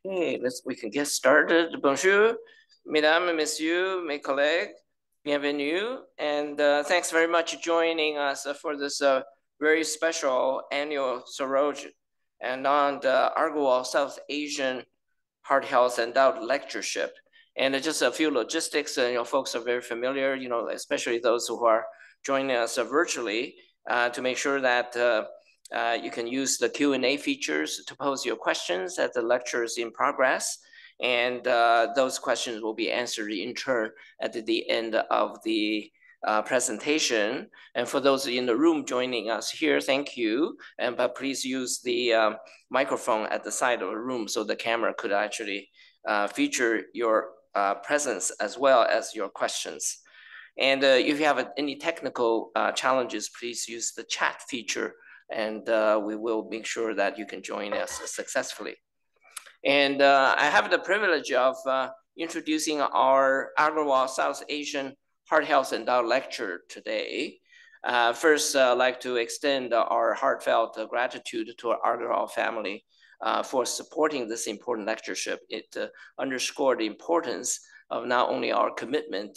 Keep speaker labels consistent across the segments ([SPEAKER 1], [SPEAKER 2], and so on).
[SPEAKER 1] Okay, we can get started. Bonjour, mesdames et messieurs, mes collègues, bienvenue, and thanks very much for joining us for this very special annual Saroj Anand Argowal South Asian Heart Health Endowed Lectureship. And just a few logistics, folks are very familiar, especially those who are joining us virtually, to make sure that you can use the Q&A features to pose your questions as the lecture is in progress. And those questions will be answered in turn at the end of the presentation. And for those in the room joining us here, thank you. But please use the microphone at the side of the room so the camera could actually feature your presence as well as your questions. And if you have any technical challenges, please use the chat feature and we will make sure that you can join us successfully. And I have the privilege of introducing our Agrawal South Asian Heart Health Endowed lecture today. First, I'd like to extend our heartfelt gratitude to our Agrawal family for supporting this important lectureship. It underscored the importance of not only our commitment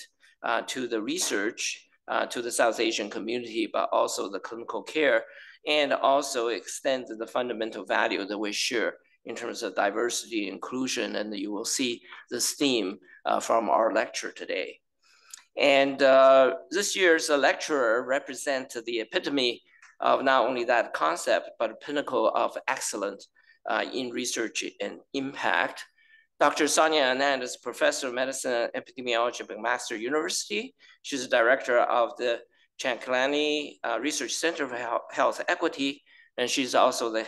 [SPEAKER 1] to the research, to the South Asian community, but also the clinical care, and also extend the fundamental value that we share in terms of diversity, inclusion, and you will see this theme from our lecture today. And this year's lecturer represents the epitome of not only that concept, but a pinnacle of excellence in research and impact. Dr. Sonia Anand is Professor of Medicine and Epidemiology at McMaster University. She's the director of the Chanchlani Research Center for Health Equity, and she's also the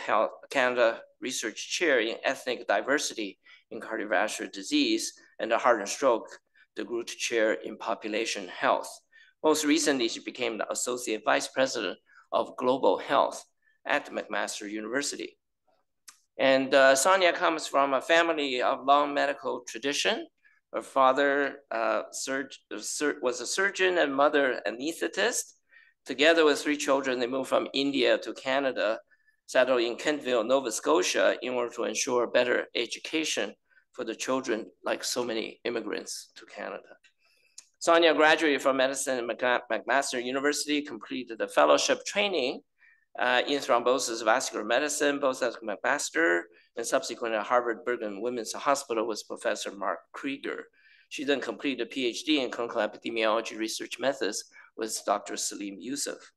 [SPEAKER 1] Canada Research Chair in Ethnic Diversity in Cardiovascular Disease and the Heart and Stroke, the Group Chair in Population Health. Most recently, she became the Associate Vice President of Global Health at McMaster University. And Sonia comes from a family of long medical tradition. Her father was a surgeon and mother anesthetist. Together with 3 children, they moved from India to Canada, settled in Kentville, Nova Scotia, in order to ensure better education for the children, like so many immigrants to Canada. Sonia graduated from medicine at McMaster University, completed the fellowship training in thrombosis vascular medicine, both at McMaster and subsequently at Harvard Brigham Women's Hospital with Professor Mark Krieger. She then completed a PhD in clinical epidemiology research methods with Dr. Salim Youssef.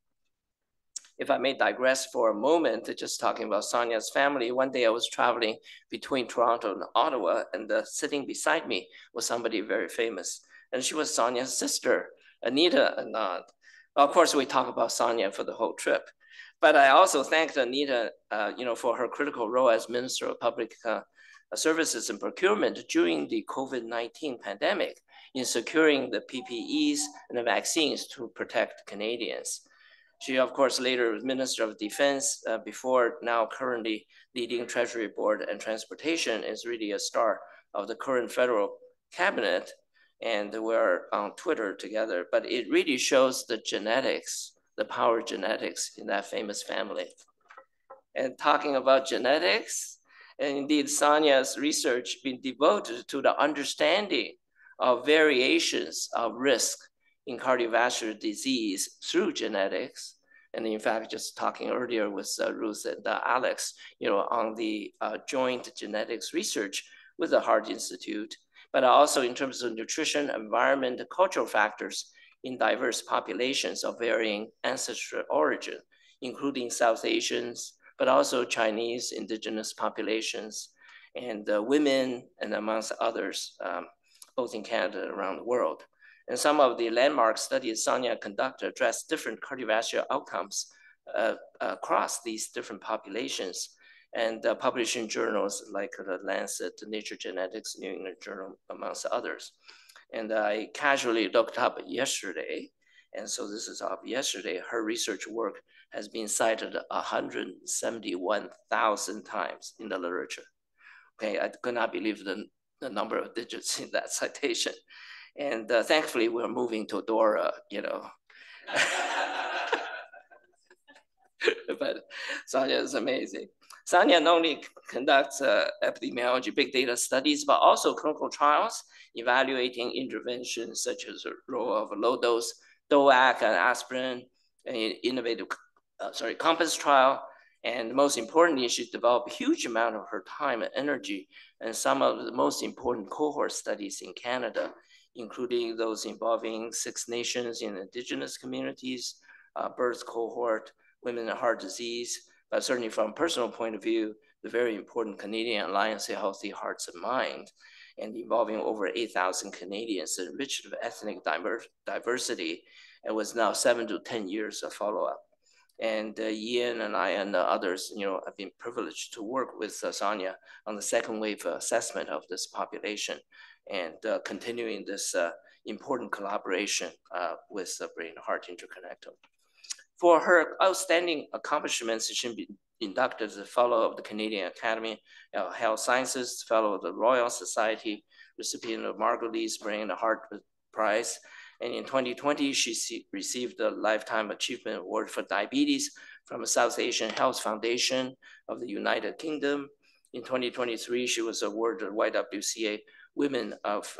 [SPEAKER 1] If I may digress for a moment, just talking about Sonia's family, one day I was traveling between Toronto and Ottawa, and sitting beside me was somebody very famous, and she was Sonia's sister, Anita Anand. Of course, we talk about Sonia for the whole trip. But I also thanked Anita, for her critical role as Minister of Public Services and Procurement during the COVID-19 pandemic in securing the PPEs and the vaccines to protect Canadians. She, of course, later was Minister of Defense before now currently leading Treasury Board and Transportation, is really a star of the current federal cabinet. And we're on Twitter together, but it really shows the genetics, the power of genetics in that famous family. And talking about genetics, and indeed Sonia's research been devoted to the understanding of variations of risk in cardiovascular disease through genetics. And in fact, just talking earlier with Ruth and Alex, on the joint genetics research with the Heart Institute, but also in terms of nutrition, environment, cultural factors in diverse populations of varying ancestral origin, including South Asians, but also Chinese indigenous populations, and women, and amongst others, both in Canada and around the world. And some of the landmark studies Sonia conducted address different cardiovascular outcomes across these different populations, and published in journals like the Lancet, Nature Genetics, New England Journal, amongst others. And I casually looked up yesterday, and so this is of yesterday, her research work has been cited 171,000 times in the literature. Okay, I could not believe the number of digits in that citation. And thankfully, we're moving to DORA, but Sonia is amazing. Sonia not only conducts epidemiology, big data studies, but also clinical trials evaluating interventions such as the role of low-dose DOAC and aspirin, an innovative COMPASS trial, and most importantly, she developed a huge amount of her time and energy and some of the most important cohort studies in Canada, including those involving 6 nations in indigenous communities, birth cohort, women in heart disease, but certainly from a personal point of view, the very important Canadian Alliance of Healthy Hearts and Mind, and involving over 8,000 Canadians enriched with ethnic diversity, and was now 7 to 10 years of follow-up. And Ian and I and others, have been privileged to work with Sonia on the second wave assessment of this population and continuing this important collaboration with the Brain Heart Interconnectome. For her outstanding accomplishments, she's been inducted as a Fellow of the Canadian Academy of Health Sciences, Fellow of the Royal Society, recipient of Margulies Brain Heart Prize. And in 2020, she received the Lifetime Achievement Award for Diabetes from the South Asian Health Foundation of the United Kingdom. In 2023, she was awarded YWCA Women of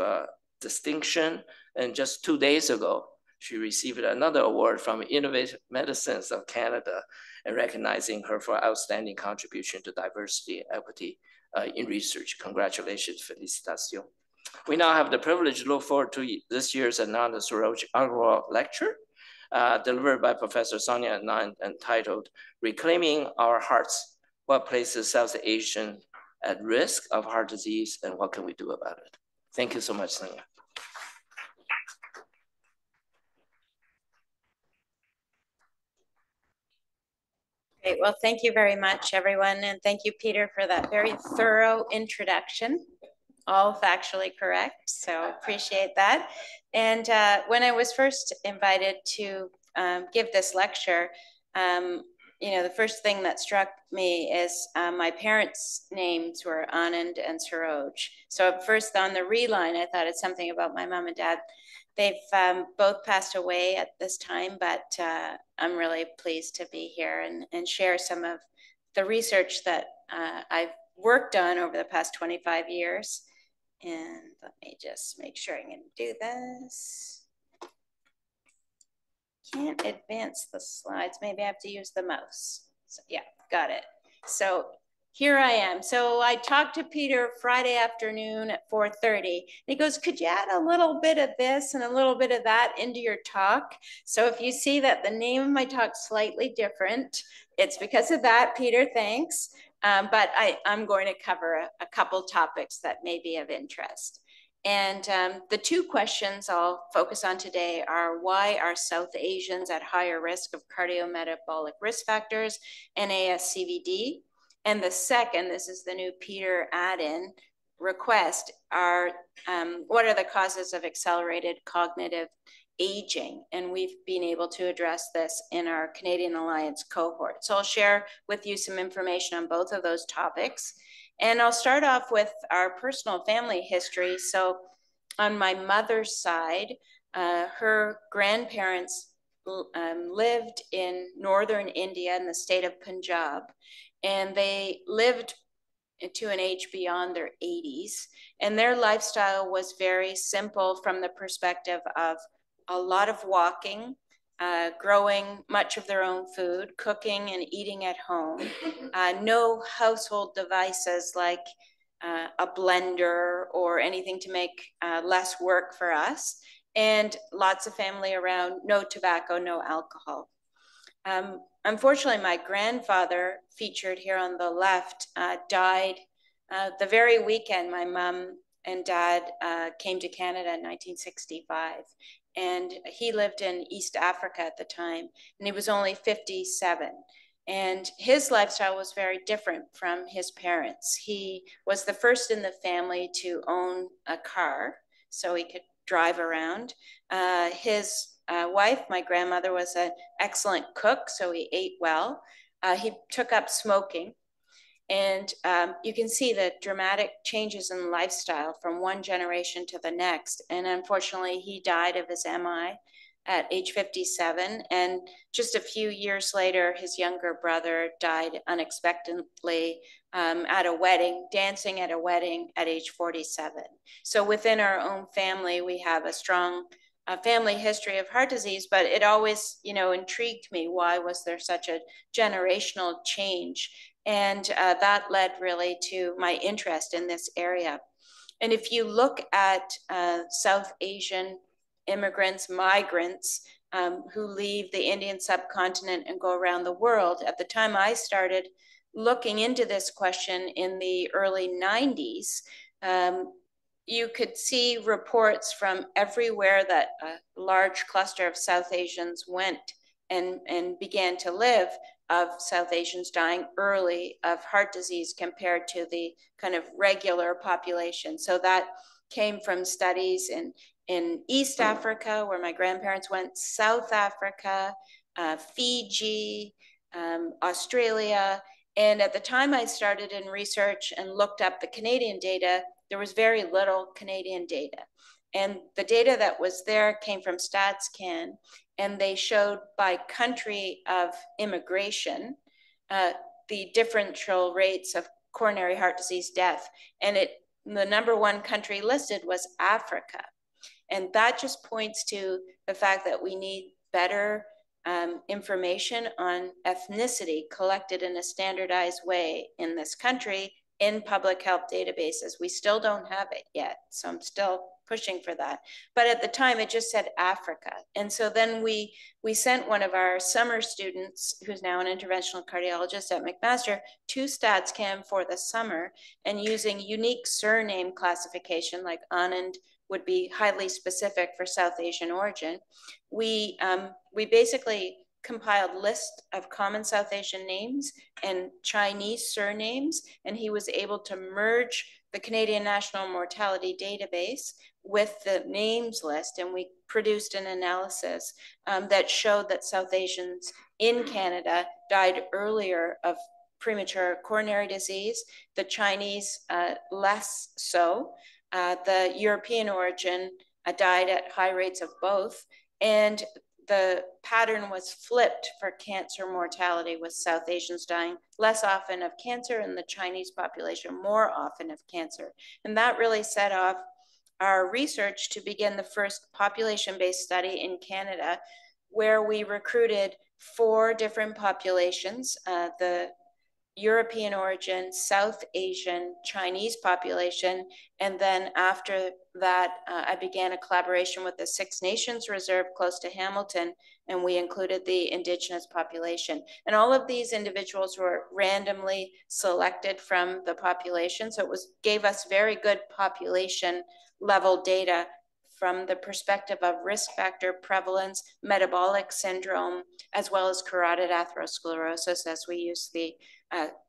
[SPEAKER 1] Distinction. And just 2 days ago, she received another award from Innovative Medicines of Canada and recognizing her for outstanding contribution to diversity and equity in research. Congratulations, félicitations. We now have the privilege to look forward to this year's Anand Saroj Agrawal Lecture, delivered by Professor Sonia Anand, entitled Reclaiming Our Hearts, What Places South Asian at Risk of Heart Disease and What Can We Do About It? Thank you so much, Sonia.
[SPEAKER 2] Great. Well, thank you very much, everyone. And thank you, Peter, for that very thorough introduction. All factually correct. So appreciate that. And when I was first invited to give this lecture, the first thing that struck me is my parents' names were Anand and Saroj. So at first on the reline, I thought it's something about my mom and dad. They've both passed away at this time, but I'm really pleased to be here and share some of the research that I've worked on over the past 25 years. And let me just make sure I can do this. Can't advance the slides. Maybe I have to use the mouse. So, yeah, got it. So here I am. So I talked to Peter Friday afternoon at 4:30. He goes, could you add a little bit of this and a little bit of that into your talk? So if you see that the name of my talk's slightly different, it's because of that, Peter, thanks. But I'm going to cover a couple topics that may be of interest. And the 2 questions I'll focus on today are, why are South Asians at higher risk of cardiometabolic risk factors and ASCVD? And the second, this is the new Peter add-in request, are what are the causes of accelerated cognitive aging? And we've been able to address this in our Canadian Alliance cohort. So I'll share with you some information on both of those topics. And I'll start off with our personal family history. So on my mother's side, her grandparents lived in northern India in the state of Punjab, and they lived to an age beyond their 80s. And their lifestyle was very simple from the perspective of a lot of walking, growing much of their own food, cooking and eating at home, no household devices like a blender or anything to make less work for us, and lots of family around, no tobacco, no alcohol. Unfortunately, my grandfather, featured here on the left, died the very weekend my mom and dad came to Canada in 1965. And he lived in East Africa at the time, and he was only 57. And his lifestyle was very different from his parents. He was the first in the family to own a car, so he could drive around. His wife, my grandmother, was an excellent cook, so he ate well. He took up smoking. And you can see the dramatic changes in lifestyle from one generation to the next. And unfortunately, he died of his MI at age 57. And just a few years later, his younger brother died unexpectedly at a wedding, dancing at a wedding at age 47. So within our own family, we have a strong family history of heart disease, but it always, intrigued me. Why was there such a generational change? And that led really to my interest in this area. And if you look at South Asian immigrants, migrants who leave the Indian subcontinent and go around the world, at the time I started looking into this question in the early 90s, you could see reports from everywhere that a large cluster of South Asians went and began to live, of South Asians dying early of heart disease compared to the kind of regular population. So that came from studies in East Africa, where my grandparents went, South Africa, Fiji, Australia. And at the time I started in research and looked up the Canadian data, there was very little Canadian data. And the data that was there came from StatsCan, and they showed by country of immigration the differential rates of coronary heart disease death. And the number one country listed was Africa. And that just points to the fact that we need better information on ethnicity collected in a standardized way in this country in public health databases. We still don't have it yet, so I'm still pushing for that. But at the time, it just said Africa. And so then we sent one of our summer students, who's now an interventional cardiologist at McMaster, to StatsCan for the summer, and using unique surname classification, like Anand would be highly specific for South Asian origin. We basically compiled list of common South Asian names and Chinese surnames, and he was able to merge the Canadian National Mortality Database with the names list, and we produced an analysis that showed that South Asians in Canada died earlier of premature coronary disease, the Chinese less so, the European origin died at high rates of both, and the pattern was flipped for cancer mortality, with South Asians dying less often of cancer and the Chinese population more often of cancer. And that really set off our research to begin the first population-based study in Canada, where we recruited 4 different populations, the European origin, South Asian, Chinese population. And then after that, I began a collaboration with the Six Nations Reserve close to Hamilton, and we included the Indigenous population. And all of these individuals were randomly selected from the population. So it gave us very good population level data from the perspective of risk factor prevalence, metabolic syndrome, as well as carotid atherosclerosis, as we use the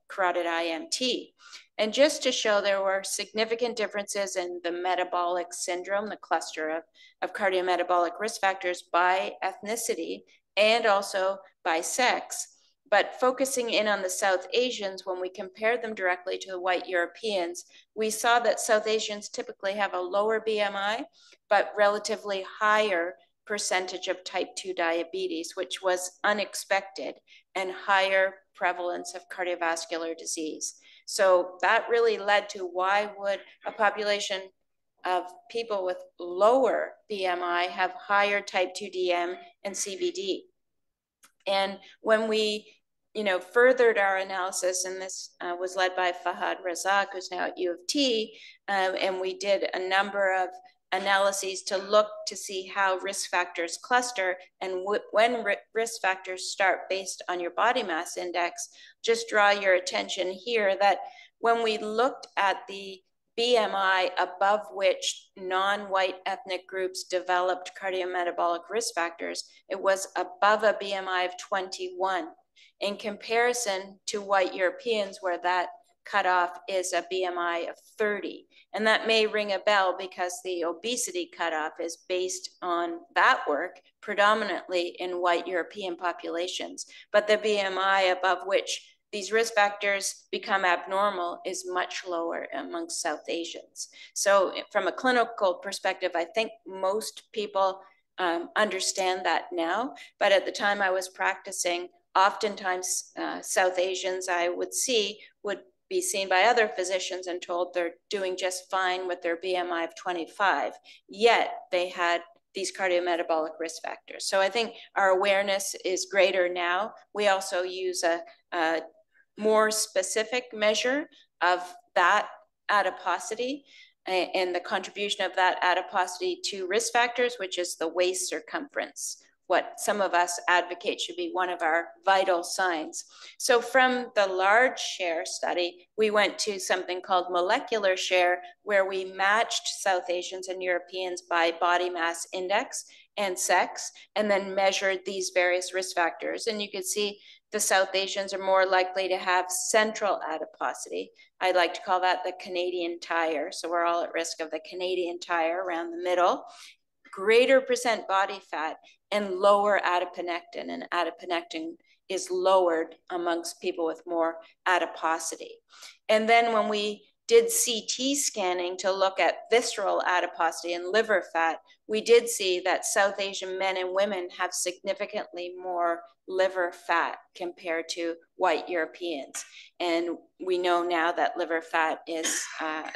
[SPEAKER 2] carotid IMT. And just to show there were significant differences in the metabolic syndrome, the cluster of cardiometabolic risk factors, by ethnicity and also by sex. But focusing in on the South Asians, when we compared them directly to the white Europeans, we saw that South Asians typically have a lower BMI, but relatively higher percentage of type 2 diabetes, which was unexpected, and higher prevalence of cardiovascular disease. So that really led to, why would a population of people with lower BMI have higher type 2 DM and CVD? And when we furthered our analysis, and this was led by Fahad Razak, who's now at U of T, and we did a number of analyses to look to see how risk factors cluster, and when risk factors start based on your body mass index. Just draw your attention here that when we looked at the BMI above which non-white ethnic groups developed cardiometabolic risk factors, it was above a BMI of 21, in comparison to white Europeans, where that cutoff is a BMI of 30. And that may ring a bell because the obesity cutoff is based on that work predominantly in white European populations. But the BMI above which these risk factors become abnormal is much lower amongst South Asians. So from a clinical perspective, I think most people understand that now. But at the time I was practicing, oftentimes South Asians I would see would be seen by other physicians and told they're doing just fine with their BMI of 25, yet they had these cardiometabolic risk factors. So I think our awareness is greater now. We also use a more specific measure of that adiposity and the contribution of that adiposity to risk factors, which is the waist circumference, what some of us advocate should be one of our vital signs. So from the large share study, we went to something called molecular share, where we matched South Asians and Europeans by body mass index and sex, and then measured these various risk factors. And you could see the South Asians are more likely to have central adiposity. I like to call that the Canadian tire. So we're all at risk of the Canadian tire around the middle. Greater percent body fat and lower adiponectin. And adiponectin is lowered amongst people with more adiposity. And then when we did CT scanning to look at visceral adiposity and liver fat, we did see that South Asian men and women have significantly more liver fat compared to white Europeans. And we know now that liver fat is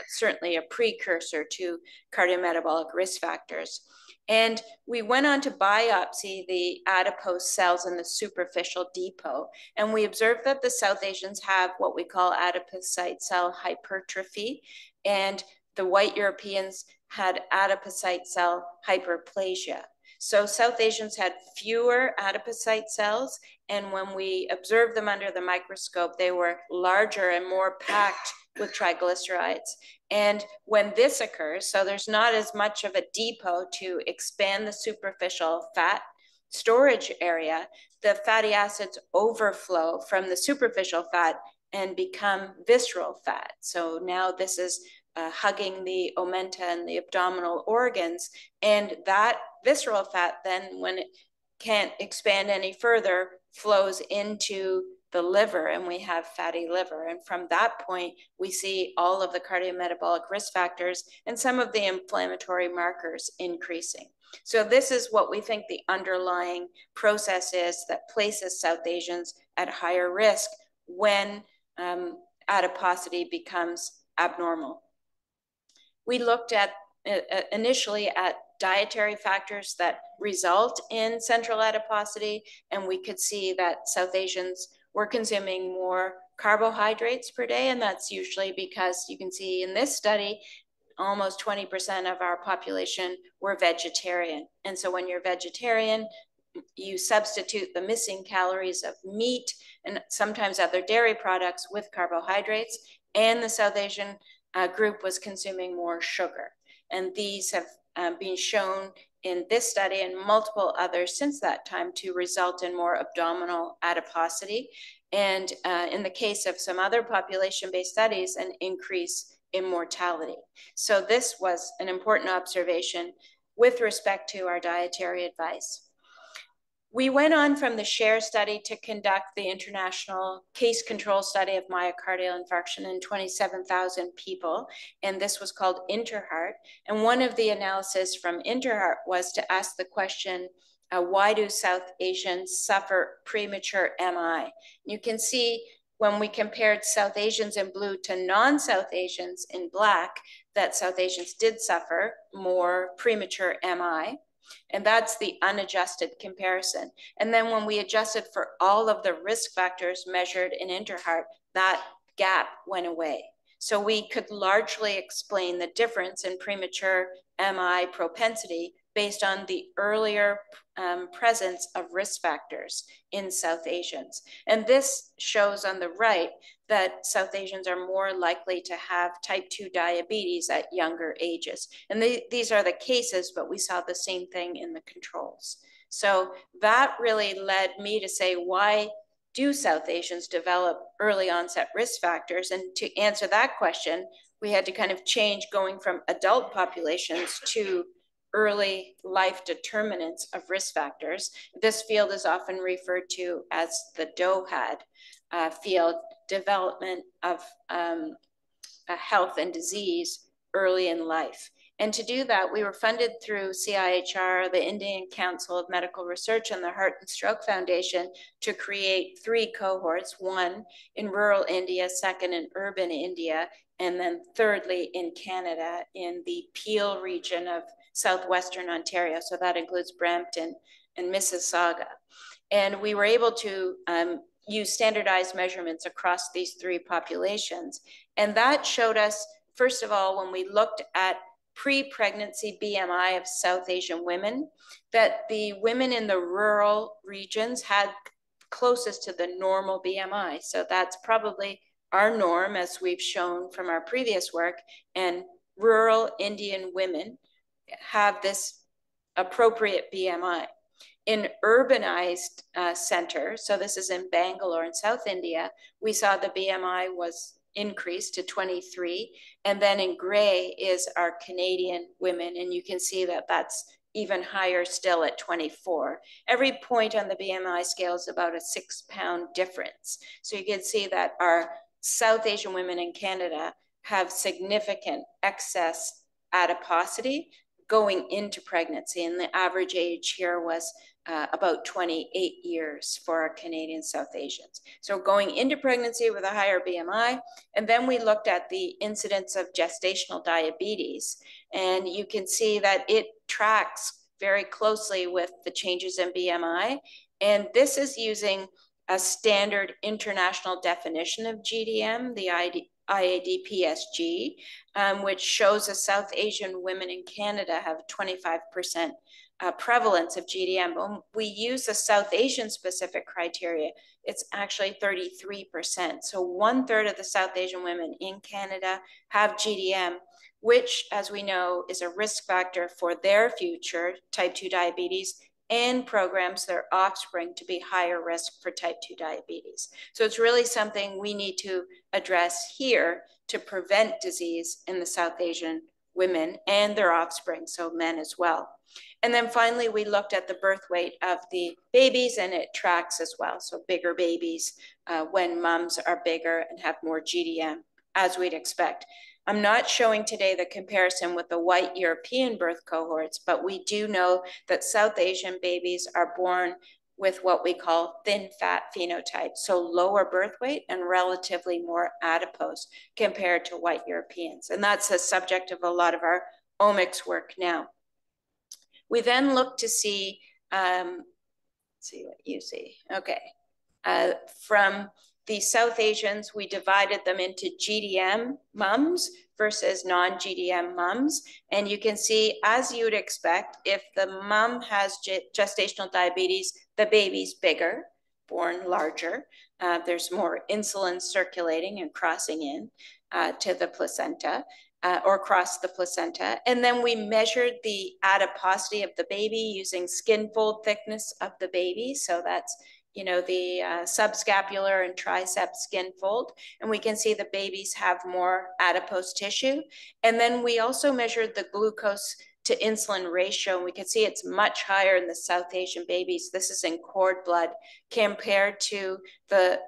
[SPEAKER 2] certainly a precursor to cardiometabolic risk factors. And we went on to biopsy the adipose cells in the superficial depot. And we observed that the South Asians have what we call adipocyte cell hypertrophy. And the white Europeans had adipocyte cell hyperplasia. So South Asians had fewer adipocyte cells. And when we observed them under the microscope, they were larger and more packed with triglycerides. And when this occurs, so there's not as much of a depot to expand the superficial fat storage area, the fatty acids overflow from the superficial fat and become visceral fat. So now this is hugging the omenta and the abdominal organs. And that visceral fat then, when it can't expand any further, flows into the liver, and we have fatty liver. And from that point, we see all of the cardiometabolic risk factors and some of the inflammatory markers increasing. So this is what we think the underlying process is that places South Asians at higher risk when adiposity becomes abnormal. We looked at initially at dietary factors that result in central adiposity, and we could see that South Asians were consuming more carbohydrates per day, and that's usually because you can see in this study, almost 20% of our population were vegetarian. And so when you're vegetarian, you substitute the missing calories of meat and sometimes other dairy products with carbohydrates, and the South Asian group was consuming more sugar. And these have been shown in this study and multiple others since that time to result in more abdominal adiposity. And in the case of some other population-based studies, an increase in mortality. So this was an important observation with respect to our dietary advice. We went on from the SHARE study to conduct the international case control study of myocardial infarction in 27,000 people, and this was called InterHeart. And one of the analyses from InterHeart was to ask the question, why do South Asians suffer premature MI? You can see when we compared South Asians in blue to non-South Asians in black, that South Asians did suffer more premature MI. And that's the unadjusted comparison. And then when we adjusted for all of the risk factors measured in InterHeart, that gap went away. So we could largely explain the difference in premature MI propensity based on the earlier presence of risk factors in South Asians. And this shows on the right that South Asians are more likely to have type 2 diabetes at younger ages. And these are the cases, but we saw the same thing in the controls. So that really led me to say, why do South Asians develop early onset risk factors? And to answer that question, we had to kind of change going from adult populations to early life determinants of risk factors. This field is often referred to as the DOHAD field, development of health and disease early in life. And to do that, we were funded through CIHR, the Indian Council of Medical Research, and the Heart and Stroke Foundation to create 3 cohorts, one in rural India, second in urban India, and then thirdly in Canada in the Peel region of southwestern Ontario. So that includes Brampton and Mississauga. And we were able to use standardized measurements across these 3 populations. And that showed us, first of all, when we looked at pre-pregnancy BMI of South Asian women, that the women in the rural regions had closest to the normal BMI. So that's probably our norm, as we've shown from our previous work, and rural Indian women have this appropriate BMI. In urbanized centers, so this is in Bangalore in South India, we saw the BMI was increased to 23. And then in gray is our Canadian women. And you can see that that's even higher still at 24. Every point on the BMI scale is about a 6-pound difference. So you can see that our South Asian women in Canada have significant excess adiposity going into pregnancy. And the average age here was about 28 years for our Canadian South Asians. So going into pregnancy with a higher BMI, and then we looked at the incidence of gestational diabetes, and you can see that it tracks very closely with the changes in BMI. And this is using a standard international definition of GDM, the IADPSG, which shows that South Asian women in Canada have 25% prevalence of GDM. When we use the South Asian specific criteria, it's actually 33%. So 1/3 of the South Asian women in Canada have GDM, which, as we know, is a risk factor for their future type 2 diabetes and programs their offspring to be higher risk for type 2 diabetes. So it's really something we need to address here to prevent disease in the South Asian women and their offspring, so men as well. And then finally, we looked at the birth weight of the babies, and it tracks as well. So bigger babies when moms are bigger and have more GDM, as we'd expect. I'm not showing today the comparison with the white European birth cohorts, but we do know that South Asian babies are born with what we call thin fat phenotype, so lower birth weight and relatively more adipose compared to white Europeans. And that's a subject of a lot of our omics work now. We then look to see, let's see what you see. Okay, from the South Asians, we divided them into GDM mums versus non-GDM mums. And you can see, as you would expect, if the mom has gestational diabetes, the baby's bigger, born larger. There's more insulin circulating and crossing in to the placenta. Or across the placenta. And then we measured the adiposity of the baby using skin fold thickness of the baby. So that's, you know, the subscapular and tricep skin fold. And we can see the babies have more adipose tissue. And then we also measured the glucose to insulin ratio. And we can see it's much higher in the South Asian babies. This is in cord blood compared to the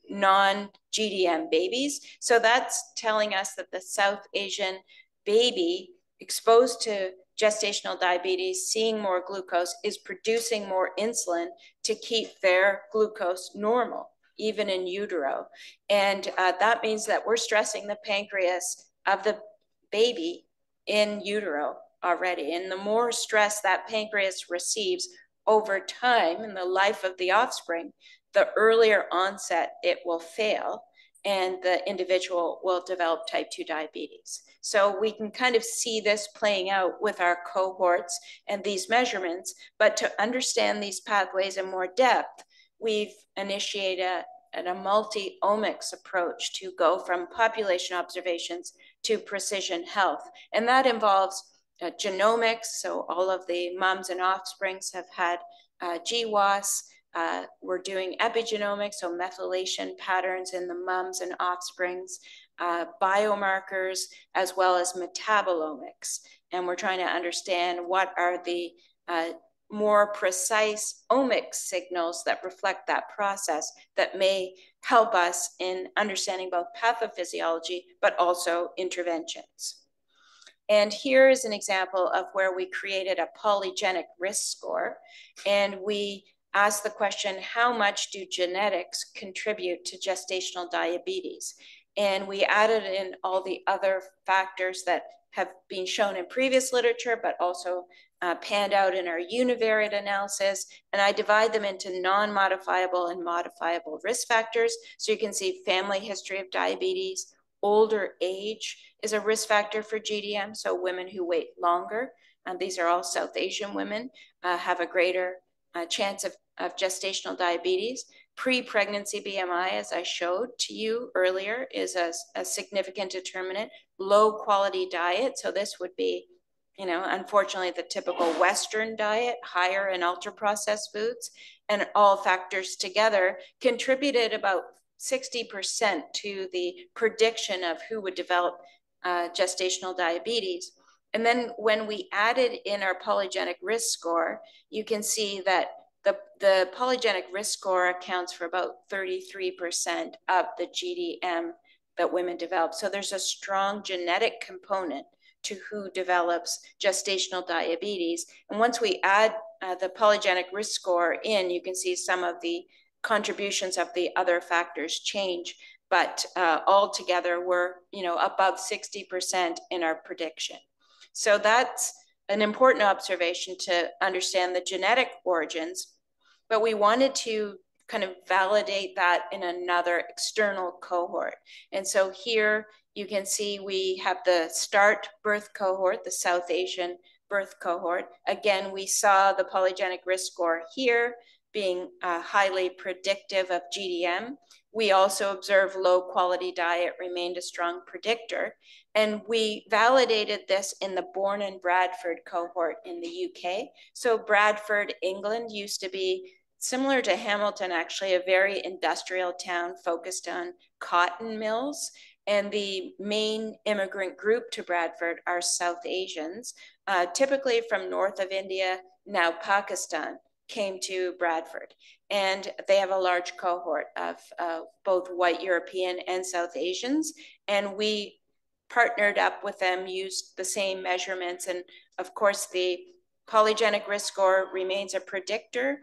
[SPEAKER 2] non-GDM babies. So that's telling us that the South Asian baby exposed to gestational diabetes, seeing more glucose, is producing more insulin to keep their glucose normal, even in utero. And that means that we're stressing the pancreas of the baby in utero already. And the more stress that pancreas receives over time in the life of the offspring, the earlier onset it will fail and the individual will develop type 2 diabetes. So we can kind of see this playing out with our cohorts and these measurements, but to understand these pathways in more depth, we've initiated a multi-omics approach to go from population observations to precision health. And that involves genomics, so all of the moms and offsprings have had GWAS. We're doing epigenomics, so methylation patterns in the mums and offsprings, biomarkers, as well as metabolomics. And we're trying to understand what are the more precise omics signals that reflect that process that may help us in understanding both pathophysiology, but also interventions. And here is an example of where we created a polygenic risk score. And we asked the question, how much do genetics contribute to gestational diabetes? And we added in all the other factors that have been shown in previous literature, but also panned out in our univariate analysis. And I divide them into non-modifiable and modifiable risk factors. So you can see family history of diabetes, older age is a risk factor for GDM. So women who wait longer, these are all South Asian women, have a greater chance of gestational diabetes. Pre-pregnancy BMI, as I showed to you earlier, is a significant determinant. Low quality diet, so this would be, unfortunately, the typical Western diet, higher in ultra-processed foods, and all factors together contributed about 60% to the prediction of who would develop gestational diabetes. And then when we added in our polygenic risk score, you can see that the polygenic risk score accounts for about 33% of the GDM that women develop. So there's a strong genetic component to who develops gestational diabetes. And once we add the polygenic risk score in, you can see some of the contributions of the other factors change, but altogether we're above 60% in our prediction. So that's an important observation to understand the genetic origins, but we wanted to kind of validate that in another external cohort. And so here you can see we have the start birth cohort, the South Asian birth cohort. Again, we saw the polygenic risk score here being highly predictive of GDM. We also observed low quality diet remained a strong predictor. And we validated this in the Bourne and Bradford cohort in the UK. So Bradford, England used to be similar to Hamilton, actually, a very industrial town focused on cotton mills. And the main immigrant group to Bradford are South Asians, typically from north of India, now Pakistan, came to Bradford. And they have a large cohort of both white European and South Asians. And we partnered up with them, used the same measurements. And of course, the polygenic risk score remains a predictor.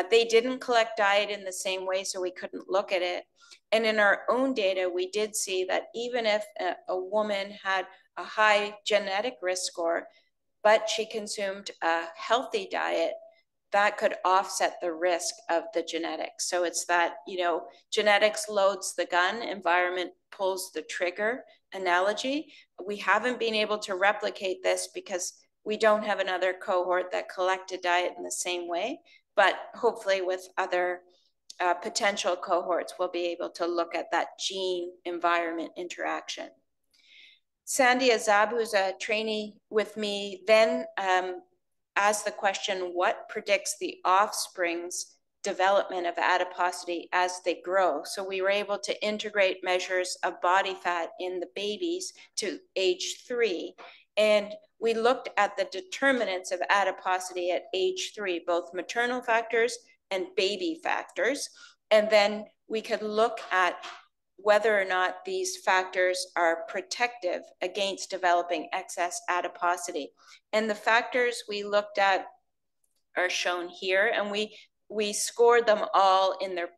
[SPEAKER 2] They didn't collect diet in the same way, so we couldn't look at it. And in our own data, we did see that even if a woman had a high genetic risk score, but she consumed a healthy diet, that could offset the risk of the genetics. So it's that, genetics loads the gun, environment pulls the trigger analogy. We haven't been able to replicate this because we don't have another cohort that collected diet in the same way, but hopefully with other potential cohorts, we'll be able to look at that gene environment interaction. Sandy Azab, who's a trainee with me, then asked the question, what predicts the offspring's development of adiposity as they grow? So we were able to integrate measures of body fat in the babies to age 3. And we looked at the determinants of adiposity at age 3, both maternal factors and baby factors. And then we could look at whether or not these factors are protective against developing excess adiposity. And the factors we looked at are shown here, and we scored them all in their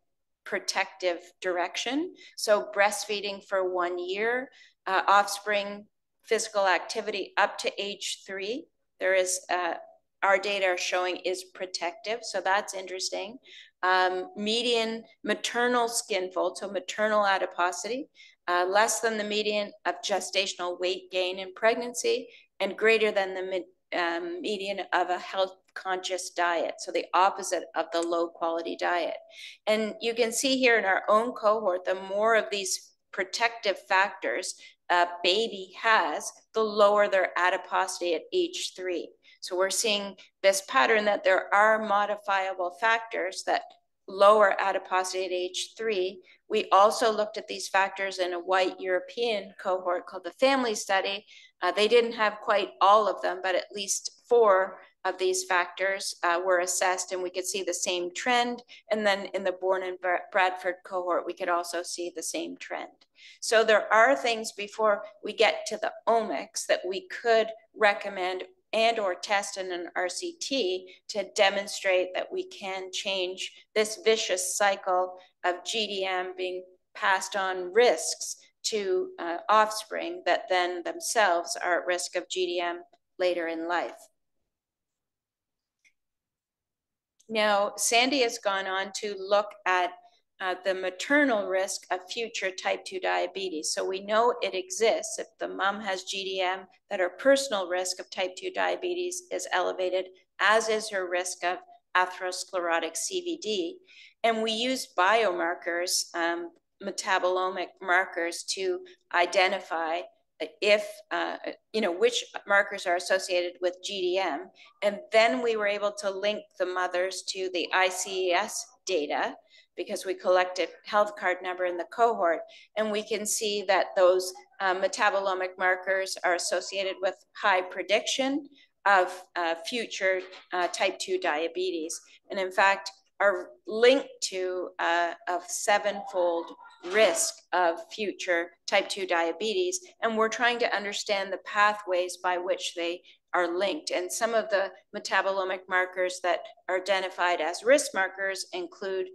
[SPEAKER 2] protective direction. So breastfeeding for 1 year, offspring physical activity up to age 3, there is our data are showing is protective, so that's interesting. Median maternal skin fold, so maternal adiposity, less than the median of gestational weight gain in pregnancy, and greater than the median of a health-conscious diet, so the opposite of the low-quality diet. And you can see here in our own cohort, the more of these protective factors a baby has, the lower their adiposity at age 3. So we're seeing this pattern that there are modifiable factors that lower adiposity at age 3. We also looked at these factors in a white European cohort called the family study. They didn't have quite all of them, but at least 4 of these factors were assessed, and we could see the same trend. And then in the Bourne and Bradford cohort, we could also see the same trend. So there are things before we get to the omics that we could recommend and or test in an RCT to demonstrate that we can change this vicious cycle of GDM being passed on risks to offspring that then themselves are at risk of GDM later in life. Now, Sandy has gone on to look at the maternal risk of future type 2 diabetes. So we know it exists. If the mom has GDM, that her personal risk of type 2 diabetes is elevated, as is her risk of atherosclerotic CVD. And we use biomarkers, metabolomic markers, to identify if, which markers are associated with GDM. And then we were able to link the mothers to the ICES data because we collected health card number in the cohort. And we can see that those metabolomic markers are associated with high prediction of future type 2 diabetes. And in fact, are linked to a 7-fold risk of future type 2 diabetes. And we're trying to understand the pathways by which they are linked. And some of the metabolomic markers that are identified as risk markers include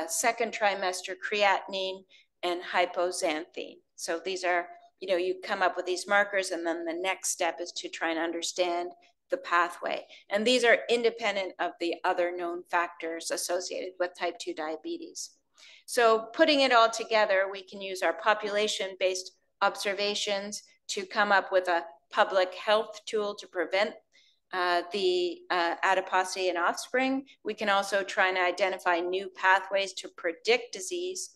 [SPEAKER 2] second trimester creatinine and hypoxanthine. So these are, you come up with these markers, and then the next step is to try and understand the pathway. And these are independent of the other known factors associated with type 2 diabetes. So putting it all together, we can use our population-based observations to come up with a public health tool to prevent the adiposity in offspring. We can also try and identify new pathways to predict disease.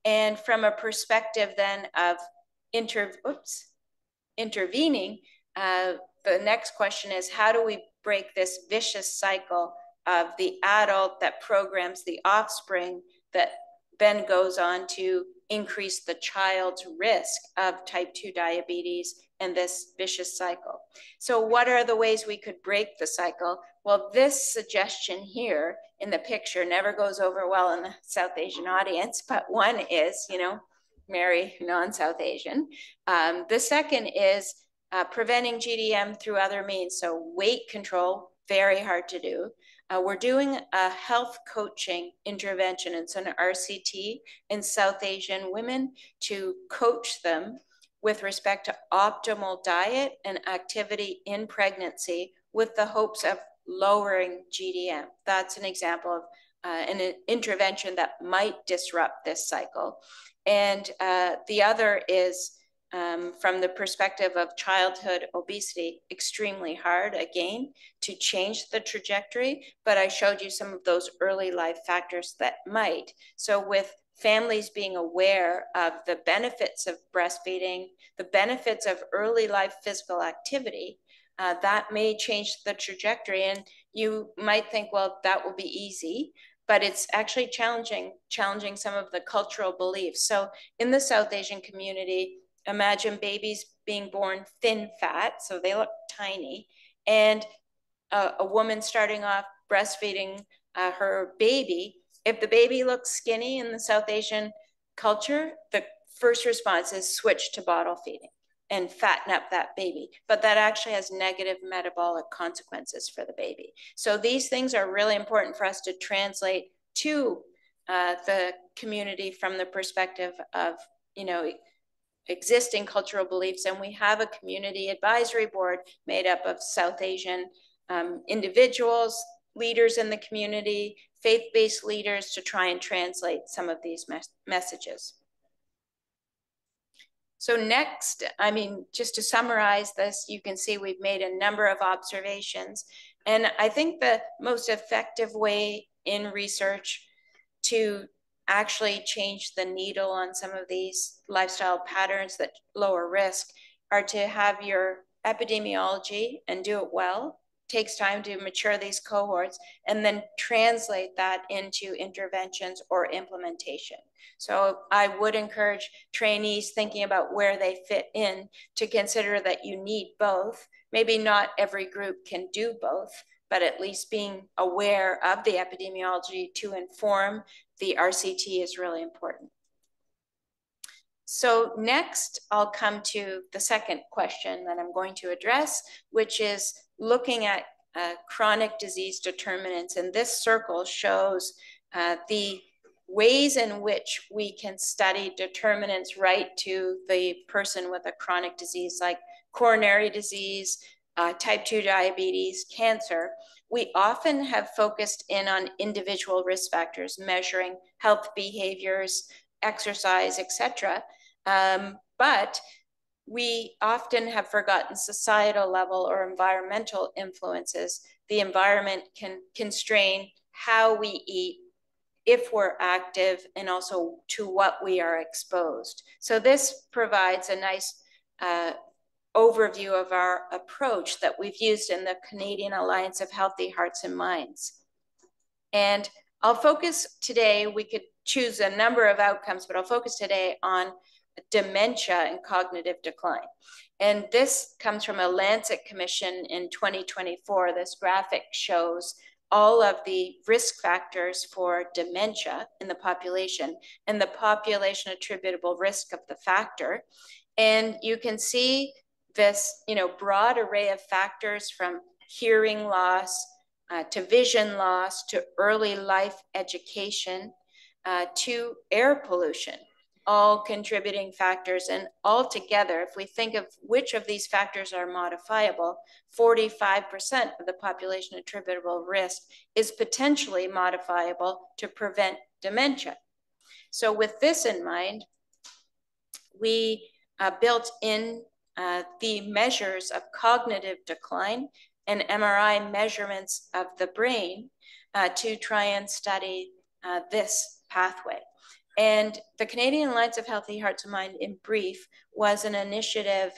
[SPEAKER 2] And from a perspective then of intervening, the next question is, how do we break this vicious cycle of the adult that programs the offspring that then goes on to increase the child's risk of type 2 diabetes and this vicious cycle? So what are the ways we could break the cycle? Well, this suggestion here in the picture never goes over well in the South Asian audience, but one is, marry non-South Asian. The second is preventing GDM through other means. So weight control, very hard to do. We're doing a health coaching intervention. It's an RCT in South Asian women to coach them with respect to optimal diet and activity in pregnancy with the hopes of lowering GDM. That's an example of an intervention that might disrupt this cycle. And the other is from the perspective of childhood obesity, extremely hard, again, to change the trajectory. But I showed you some of those early life factors that might. So with families being aware of the benefits of breastfeeding, the benefits of early life physical activity, that may change the trajectory. And you might think, well, that will be easy, but it's actually challenging some of the cultural beliefs. So in the South Asian community, imagine babies being born thin fat, so they look tiny, and a woman starting off breastfeeding her baby. If the baby looks skinny in the South Asian culture, the first response is switch to bottle feeding and fatten up that baby. But that actually has negative metabolic consequences for the baby. So these things are really important for us to translate to the community from the perspective of, existing cultural beliefs. And we have a community advisory board made up of South Asian individuals, leaders in the community, faith-based leaders, to try and translate some of these messages. So next, just to summarize this, you can see we've made a number of observations. And I think the most effective way in research to actually change the needle on some of these lifestyle patterns that lower risk are to have your epidemiology and do it well. It takes time to mature these cohorts and then translate that into interventions or implementation. So I would encourage trainees thinking about where they fit in to consider that you need both. Maybe not every group can do both, but at least being aware of the epidemiology to inform the RCT is really important. So next, I'll come to the second question that I'm going to address, which is looking at chronic disease determinants. And this circle shows the ways in which we can study determinants right to the person with a chronic disease like coronary disease, type 2 diabetes, cancer. We often have focused in on individual risk factors, measuring health behaviors, exercise, etc. But we often have forgotten societal level or environmental influences. The environment can constrain how we eat, if we're active, and also to what we are exposed. So this provides a nice overview of our approach that we've used in the Canadian Alliance of Healthy Hearts and Minds. And I'll focus today, we could choose a number of outcomes, but I'll focus today on dementia and cognitive decline. And this comes from a Lancet commission in 2024. This graphic shows all of the risk factors for dementia in the population and the population attributable risk of the factor. And you can see this, broad array of factors from hearing loss to vision loss, to early life education, to air pollution, all contributing factors. And altogether, if we think of which of these factors are modifiable, 45% of the population attributable risk is potentially modifiable to prevent dementia. So with this in mind, we built in the measures of cognitive decline and MRI measurements of the brain to try and study this pathway. And the Canadian Alliance of Healthy Hearts and Mind, in brief, was an initiative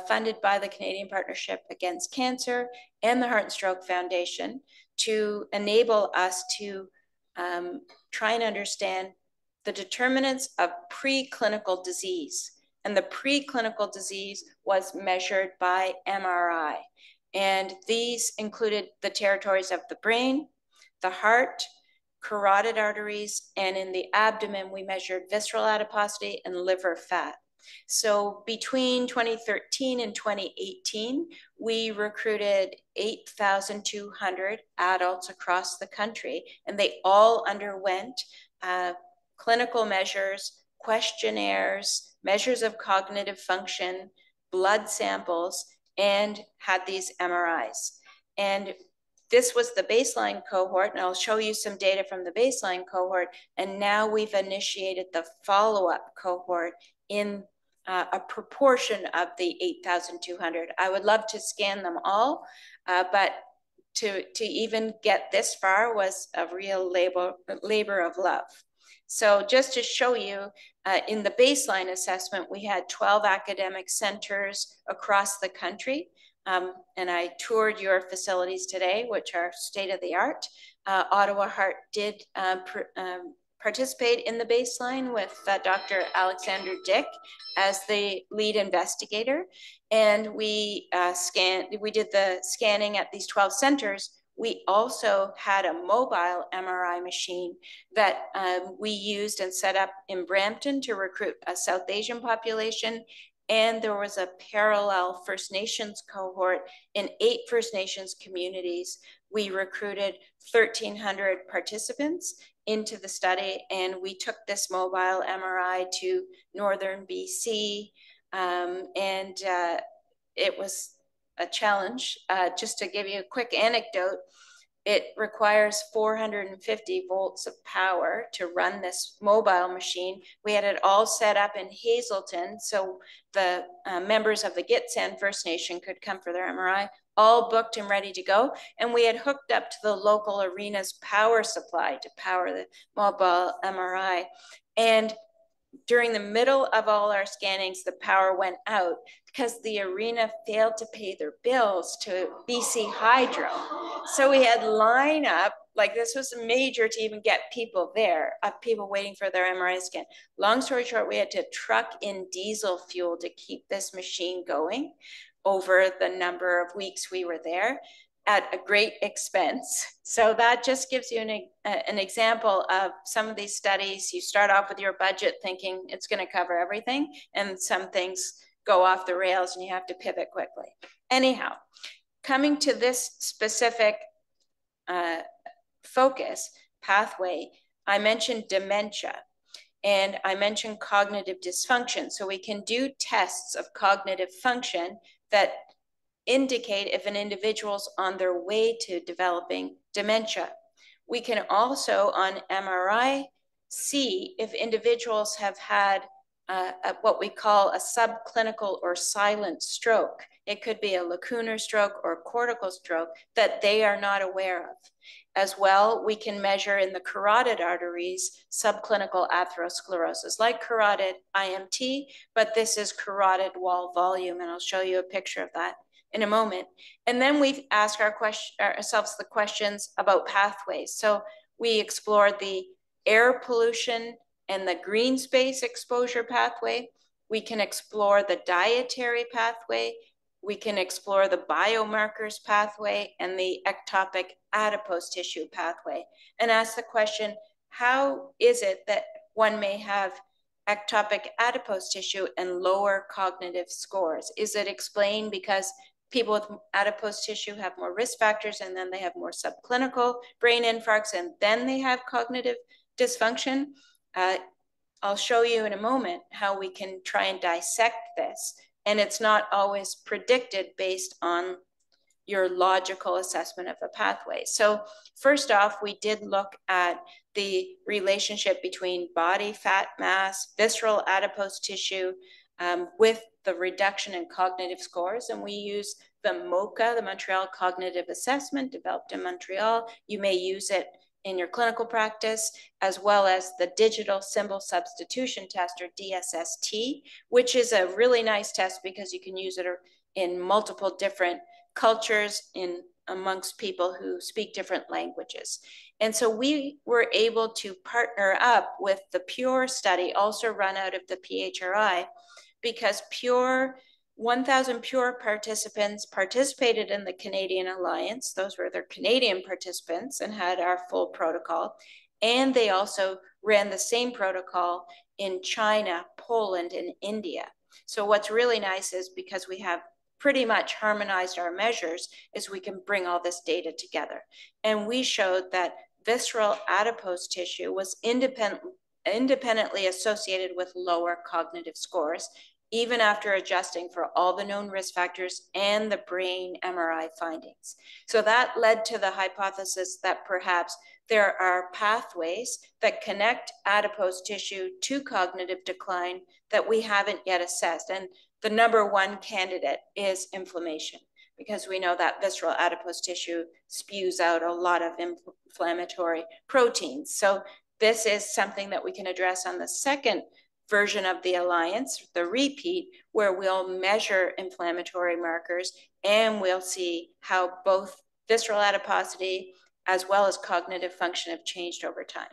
[SPEAKER 2] funded by the Canadian Partnership Against Cancer and the Heart and Stroke Foundation to enable us to try and understand the determinants of preclinical disease. And the preclinical disease was measured by MRI. And these included the territories of the brain, the heart, carotid arteries, and in the abdomen, we measured visceral adiposity and liver fat. So between 2013 and 2018, we recruited 8,200 adults across the country, and they all underwent clinical measures, questionnaires, measures of cognitive function, blood samples, and had these MRIs. And this was the baseline cohort, and I'll show you some data from the baseline cohort. And now we've initiated the follow-up cohort in a proportion of the 8,200. I would love to scan them all, but to even get this far was a real labor of love. So just to show you, in the baseline assessment, we had 12 academic centers across the country. And I toured your facilities today, which are state-of-the-art. Ottawa Heart did participate in the baseline with Dr. Alexander Dick as the lead investigator. And we did the scanning at these 12 centers. We also had a mobile MRI machine that we used and set up in Brampton to recruit a South Asian population. And there was a parallel First Nations cohort in 8 First Nations communities. We recruited 1,300 participants into the study, and we took this mobile MRI to northern BC, and it was a challenge. Just to give you a quick anecdote, it requires 450 volts of power to run this mobile machine. We had it all set up in Hazelton, so the members of the Gitxsan First Nation could come for their MRI, all booked and ready to go. And we had hooked up to the local arena's power supply to power the mobile MRI. And during the middle of all our scannings, the power went out because the arena failed to pay their bills to BC Hydro. So we had line up, like this was major to even get people there, people waiting for their MRI scan. Long story short, we had to truck in diesel fuel to keep this machine going over the number of weeks we were there. at a great expense. So that just gives you an example of some of these studies. You start off with your budget thinking it's going to cover everything, and some things go off the rails and you have to pivot quickly. Anyhow, coming to this specific focus pathway, I mentioned dementia and I mentioned cognitive dysfunction. So we can do tests of cognitive function that indicate if an individual's on their way to developing dementia. We can also on MRI see if individuals have had what we call a subclinical or silent stroke. It could be a lacunar stroke or cortical stroke that they are not aware of. As well, we can measure in the carotid arteries subclinical atherosclerosis, like carotid IMT, but this is carotid wall volume, and I'll show you a picture of that in a moment. And then we ask ourselves the questions about pathways. So we explored the air pollution and the green space exposure pathway. We can explore the dietary pathway. We can explore the biomarkers pathway and the ectopic adipose tissue pathway, and ask the question, how is it that one may have ectopic adipose tissue and lower cognitive scores? Is it explained because people with adipose tissue have more risk factors and then they have more subclinical brain infarcts and then they have cognitive dysfunction? I'll show you in a moment how we can try and dissect this. And it's not always predicted based on your logical assessment of a pathway. So first off, we did look at the relationship between body fat mass, visceral adipose tissue, with the reduction in cognitive scores. And we use the MoCA, the Montreal Cognitive Assessment, developed in Montreal. You may use it in your clinical practice, as well as the digital symbol substitution test, or DSST, which is a really nice test because you can use it in multiple different cultures amongst people who speak different languages. And so we were able to partner up with the PURE study, also run out of the PHRI, because 1,000 PURE participants participated in the Canadian Alliance. Those were their Canadian participants and had our full protocol. And they also ran the same protocol in China, Poland, and India. So what's really nice is because we have pretty much harmonized our measures, is we can bring all this data together. And we showed that visceral adipose tissue was independently associated with lower cognitive scores, even after adjusting for all the known risk factors and the brain MRI findings. So that led to the hypothesis that perhaps there are pathways that connect adipose tissue to cognitive decline that we haven't yet assessed. And the number one candidate is inflammation, because we know that visceral adipose tissue spews out a lot of inflammatory proteins. So this is something that we can address on the second version of the Alliance, the repeat, where we'll measure inflammatory markers and we'll see how both visceral adiposity as well as cognitive function have changed over time.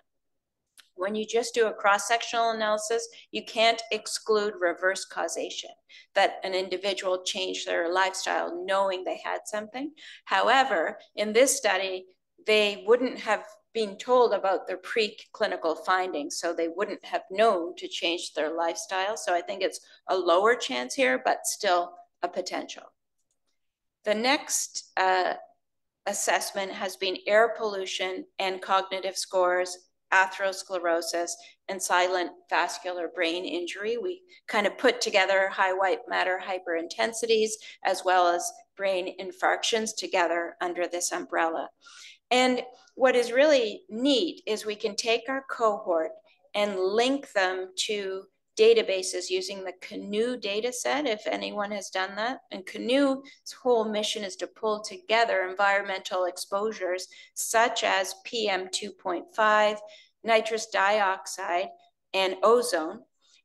[SPEAKER 2] When you just do a cross-sectional analysis, you can't exclude reverse causation, that an individual changed their lifestyle knowing they had something. However, in this study, they wouldn't have been told about their preclinical findings, so they wouldn't have known to change their lifestyle. So I think it's a lower chance here, but still a potential. The next assessment has been air pollution and cognitive scores, atherosclerosis, and silent vascular brain injury. We kind of put together high white matter hyperintensities as well as brain infarctions together under this umbrella. And what is really neat is we can take our cohort and link them to databases using the CANOE data set, if anyone has done that. And CANOE's whole mission is to pull together environmental exposures such as PM 2.5, nitrous dioxide, and ozone,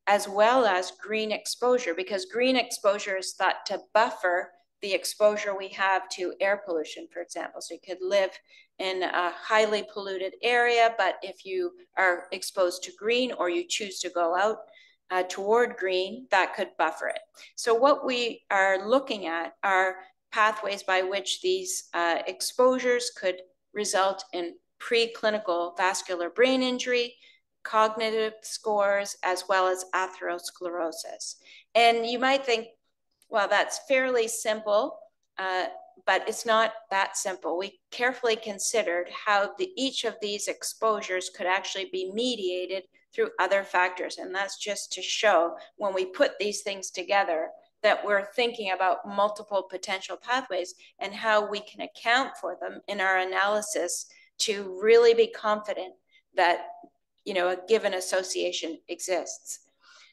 [SPEAKER 2] as well as green exposure, because green exposure is thought to buffer the exposure we have to air pollution, for example. So you could live in a highly polluted area, but if you are exposed to green or you choose to go out toward green, that could buffer it. So what we are looking at are pathways by which these exposures could result in preclinical vascular brain injury, cognitive scores, as well as atherosclerosis. And you might think, well, that's fairly simple, but it's not that simple. We carefully considered how each of these exposures could actually be mediated through other factors. And that's just to show when we put these things together that we're thinking about multiple potential pathways and how we can account for them in our analysis to really be confident that, you know, a given association exists.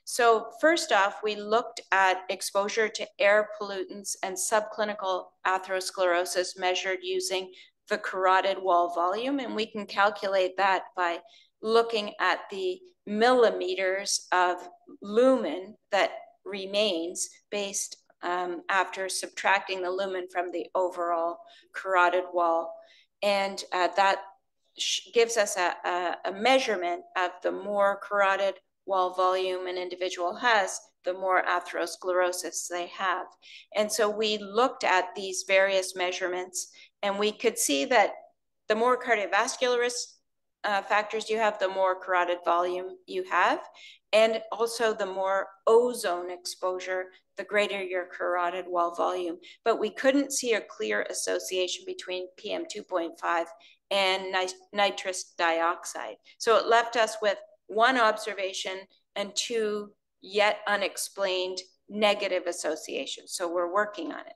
[SPEAKER 2] So first off, we looked at exposure to air pollutants and subclinical atherosclerosis measured using the carotid wall volume. And we can calculate that by looking at the millimeters of lumen that remains based after subtracting the lumen from the overall carotid wall. And that gives us a measurement of the more carotid wall volume an individual has, the more atherosclerosis they have. And so we looked at these various measurements, and we could see that the more cardiovascular risk factors you have, the more carotid volume you have, and also the more ozone exposure, the greater your carotid wall volume. But we couldn't see a clear association between PM2.5 and nitrous dioxide. So it left us with one observation and two yet unexplained negative associations. So we're working on it.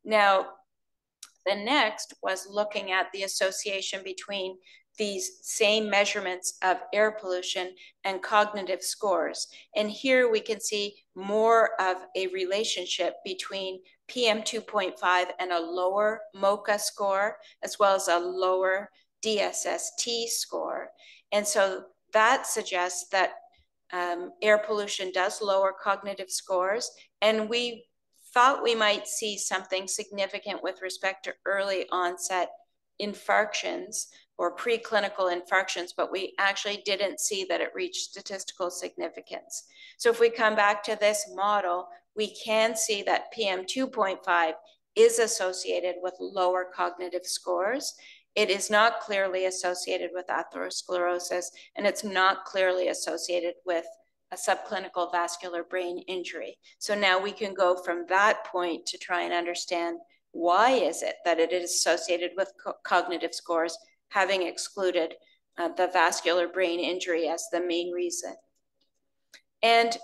[SPEAKER 2] Now, the next was looking at the association between these same measurements of air pollution and cognitive scores. And here we can see more of a relationship between PM2.5 and a lower MoCA score, as well as a lower DSST score. And so that suggests that air pollution does lower cognitive scores. And we thought we might see something significant with respect to early onset infarctions or preclinical infarctions, but we actually didn't see that it reached statistical significance. So if we come back to this model, we can see that PM2.5 is associated with lower cognitive scores. It is not clearly associated with atherosclerosis, and it's not clearly associated with a subclinical vascular brain injury. So now we can go from that point to try and understand why is it that it is associated with cognitive scores, having excluded the vascular brain injury as the main reason. And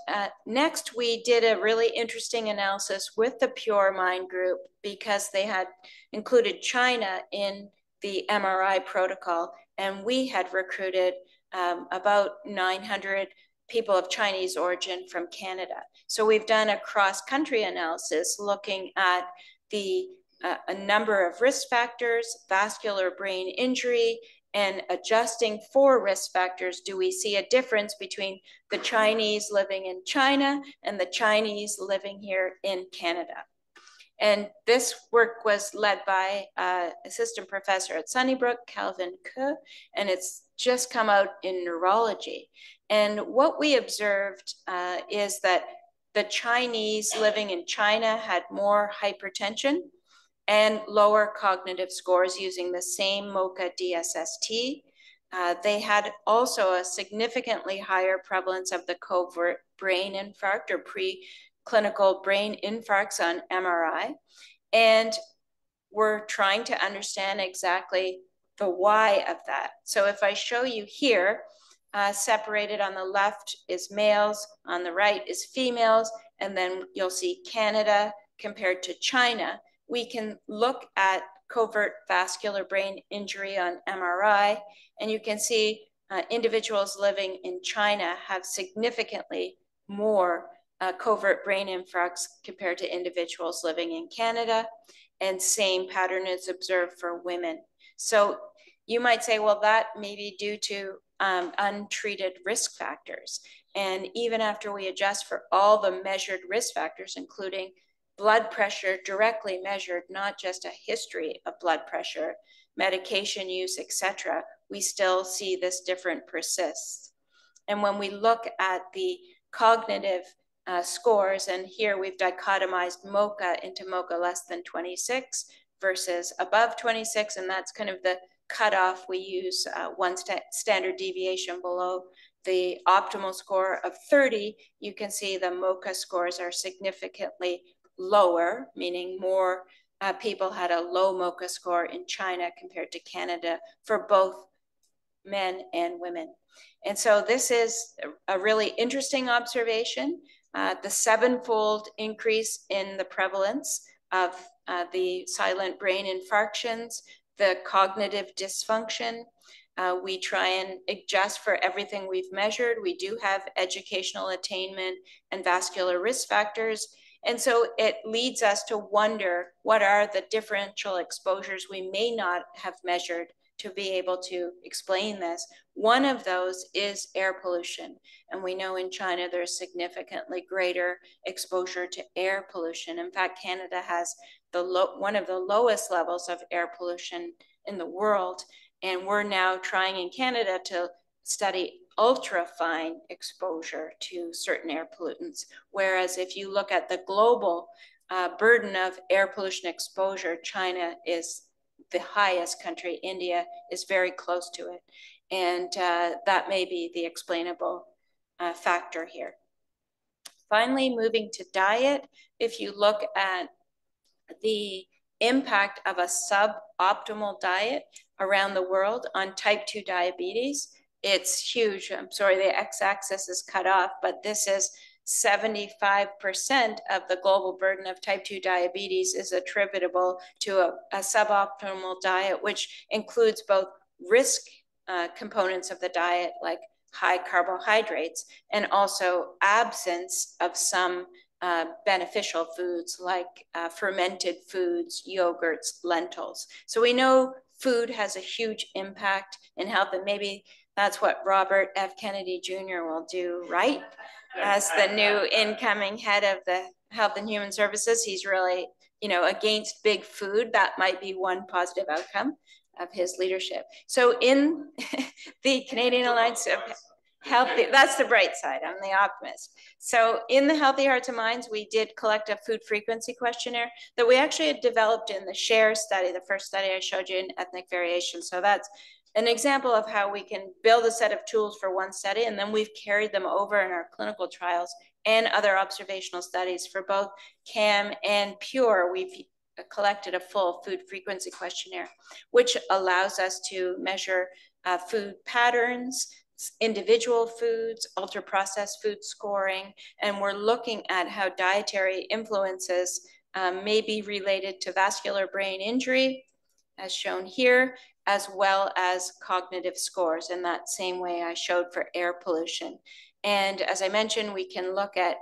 [SPEAKER 2] next, we did a really interesting analysis with the Pure Mind group because they had included China in the MRI protocol, and we had recruited about 900 people of Chinese origin from Canada. So we've done a cross-country analysis looking at a number of risk factors, vascular brain injury, and adjusting for risk factors. Do we see a difference between the Chinese living in China and the Chinese living here in Canada? And this work was led by assistant professor at Sunnybrook, Calvin Ke, and it's just come out in neurology. And what we observed is that the Chinese living in China had more hypertension and lower cognitive scores using the same MoCA DSST. They had also a significantly higher prevalence of the covert brain infarct or preclinical brain infarcts on MRI. And we're trying to understand exactly the why of that. So if I show you here, separated on the left is males, on the right is females, and then you'll see Canada compared to China. We can look at covert vascular brain injury on MRI, and you can see individuals living in China have significantly more covert brain infarcts compared to individuals living in Canada, and same pattern is observed for women. So you might say, well, that may be due to untreated risk factors. And even after we adjust for all the measured risk factors, including blood pressure directly measured, not just a history of blood pressure, medication use, etc., we still see this difference persists. And when we look at the cognitive scores. And here we've dichotomized mocha into mocha less than 26 versus above 26. And that's kind of the cutoff. We use one standard deviation below the optimal score of 30. You can see the mocha scores are significantly lower, meaning more people had a low mocha score in China compared to Canada for both men and women. And so this is a really interesting observation. The 7-fold increase in the prevalence of the silent brain infarctions, the cognitive dysfunction. We try and adjust for everything we've measured. We do have educational attainment and vascular risk factors. And so it leads us to wonder what are the differential exposures we may not have measured to be able to explain this. One of those is air pollution. And we know in China there's significantly greater exposure to air pollution. In fact, Canada has one of the lowest levels of air pollution in the world. And we're now trying in Canada to study ultra-fine exposure to certain air pollutants. Whereas if you look at the global burden of air pollution exposure, China is the highest country. India is very close to it. And that may be the explainable factor here. Finally, moving to diet, if you look at the impact of a suboptimal diet around the world on type 2 diabetes, it's huge. I'm sorry, the x-axis is cut off, but this is 75% of the global burden of type 2 diabetes is attributable to a suboptimal diet, which includes both risk components of the diet, like high carbohydrates, and also absence of some beneficial foods like fermented foods, yogurts, lentils. So we know food has a huge impact in health, and maybe that's what Robert F. Kennedy Jr. will do, right? As the new incoming head of the Health and Human Services, he's really, against big food. That might be one positive outcome of his leadership. So in the Canadian Alliance of Healthy, that's the bright side, I'm the optimist. So in the Healthy Hearts and Minds, we did collect a food frequency questionnaire that we actually had developed in the SHARE study, the first study I showed you in ethnic variation. So that's an example of how we can build a set of tools for one study, and then we've carried them over in our clinical trials and other observational studies for both CAM and PURE. We've collected a full food frequency questionnaire, which allows us to measure food patterns, individual foods, ultra-processed food scoring, and we're looking at how dietary influences may be related to vascular brain injury, as shown here, as well as cognitive scores in that same way I showed for air pollution. And as I mentioned, we can look at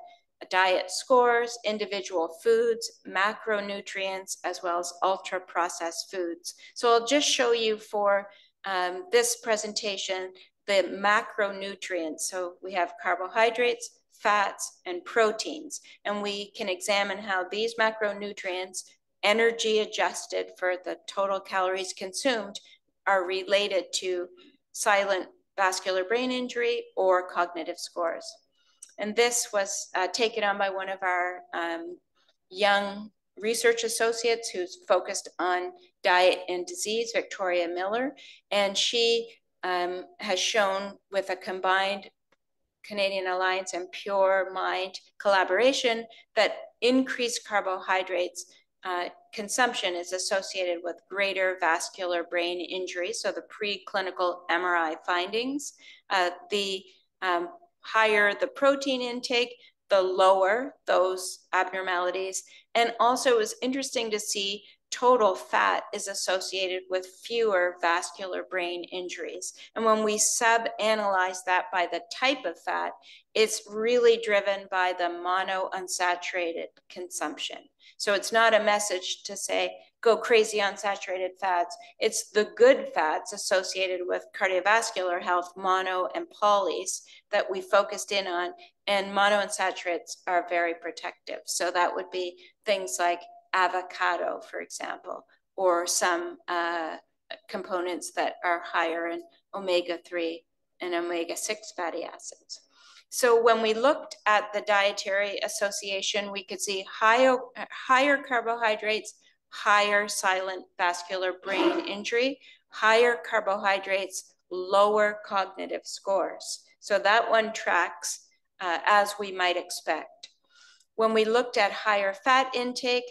[SPEAKER 2] diet scores, individual foods, macronutrients, as well as ultra-processed foods. So I'll just show you for this presentation the macronutrients. So we have carbohydrates, fats, and proteins, and we can examine how these macronutrients, energy adjusted for the total calories consumed, are related to silent vascular brain injury or cognitive scores. And this was taken on by one of our young research associates who's focused on diet and disease, Victoria Miller, and she has shown with a combined Canadian Alliance and Pure Mind collaboration that increased carbohydrates consumption is associated with greater vascular brain injury. So the preclinical MRI findings, the higher the protein intake, the lower those abnormalities. And also it was interesting to see total fat is associated with fewer vascular brain injuries. And when we sub-analyze that by the type of fat, it's really driven by the monounsaturated consumption. So it's not a message to say, go crazy on saturated fats. It's the good fats associated with cardiovascular health, mono and polys, that we focused in on. And monounsaturates are very protective. So that would be things like avocado, for example, or some components that are higher in omega-3 and omega-6 fatty acids. So when we looked at the dietary association, we could see higher carbohydrates, higher silent vascular brain injury, higher carbohydrates, lower cognitive scores. So that one tracks as we might expect. When we looked at higher fat intake,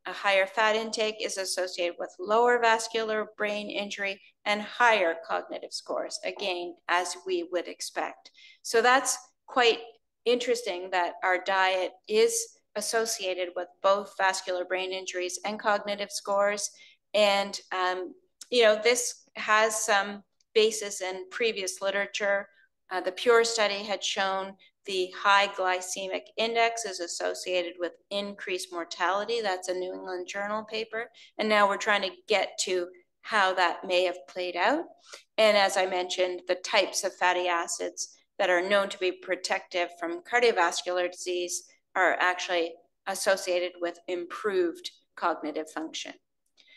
[SPEAKER 2] a higher fat intake is associated with lower vascular brain injury and higher cognitive scores, again, as we would expect. So that's quite interesting that our diet is associated with both vascular brain injuries and cognitive scores. And, you know, this has some basis in previous literature. The PURE study had shown the high glycemic index is associated with increased mortality. That's a New England Journal paper. And now we're trying to get to how that may have played out. And as I mentioned, the types of fatty acids that are known to be protective from cardiovascular disease are actually associated with improved cognitive function.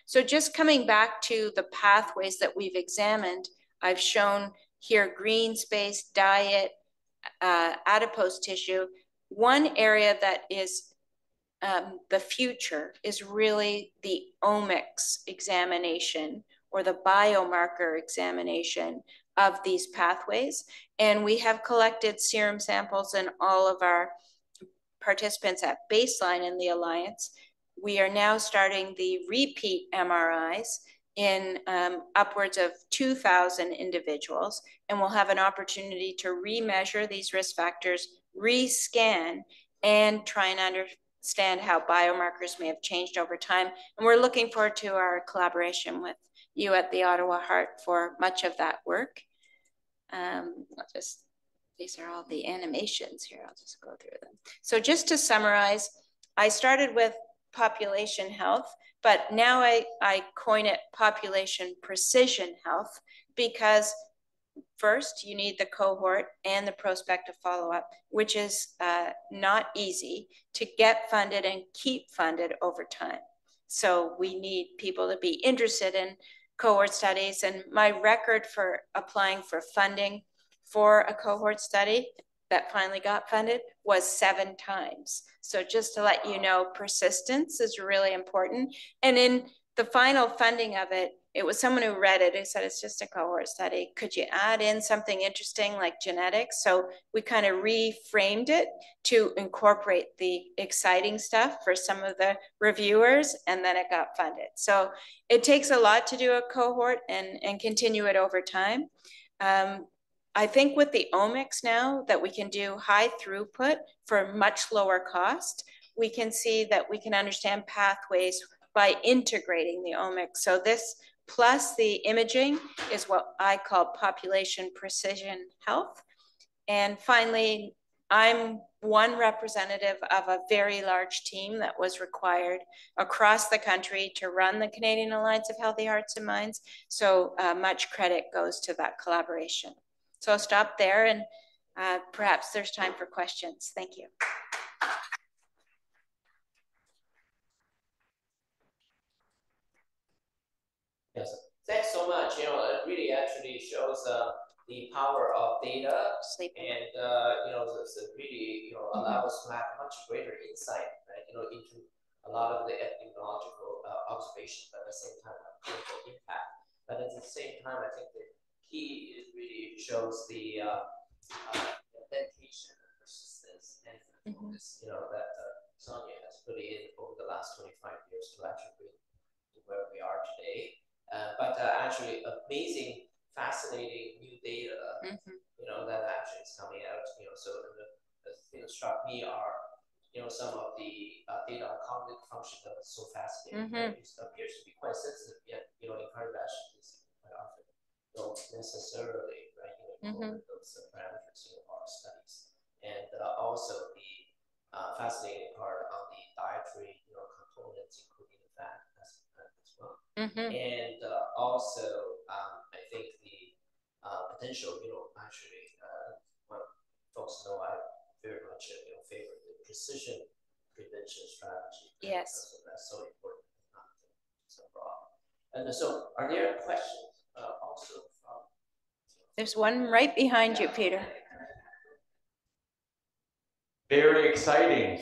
[SPEAKER 2] So just coming back to the pathways that we've examined, I've shown here green space, diet, adipose tissue. One area that is the future is really the omics examination or the biomarker examination of these pathways. And we have collected serum samples in all of our participants at baseline in the Alliance. We are now starting the repeat MRIs in upwards of 2,000 individuals, and we'll have an opportunity to remeasure these risk factors, rescan, and try and understand how biomarkers may have changed over time. And we're looking forward to our collaboration with you at the Ottawa Heart for much of that work. These are all the animations here. I'll just go through them. So just to summarize, I started with population health, but now I coin it population precision health because first you need the cohort and the prospective follow-up, which is not easy to get funded and keep funded over time. So we need people to be interested in cohort studies, and my record for applying for funding for a cohort study that finally got funded was 7 times. So just to let you know, persistence is really important. And in the final funding of it, it was someone who read it who said, it's just a cohort study. Could you add in something interesting like genetics? So we kind of reframed it to incorporate the exciting stuff for some of the reviewers, and then it got funded. So it takes a lot to do a cohort and continue it over time. I think with the omics now that we can do high throughput for much lower cost, we can see that we can understand pathways by integrating the omics. So this plus the imaging is what I call population precision health. And finally, I'm one representative of a very large team that was required across the country to run the Canadian Alliance of Healthy Hearts and Minds. So much credit goes to that collaboration. So I'll stop there, and perhaps there's time for questions. Thank you.
[SPEAKER 1] Yes, thanks so much. You know, it really actually shows the power of data, and you know, it really allows us to have much greater insight, right? You know, into a lot of the epidemiological observations, but at the same time, clinical impact. But at the same time, I think the key is really shows the dedication and persistence and focus, you know, that Sonia has put in over the last 25 years to actually bring to where we are today. But actually amazing, fascinating new data, you know, that actually is coming out, you know. So the thing that struck me are, you know, some of the data on cognitive function that was so fascinating. Right? It appears to be quite sensitive, yet, you know, in cardiovascular disease, quite often don't necessarily, right, you know, those parameters in our studies. And also the fascinating part on the dietary, you know, components, including the fat as well. And also, I think the potential, you know, actually, what folks know, I very much you know, favor the precision prevention strategy.
[SPEAKER 2] Yes.
[SPEAKER 1] So that's so important, not so broad. And so, are there questions also from?
[SPEAKER 2] There's one right behind you, Peter.
[SPEAKER 3] Very exciting.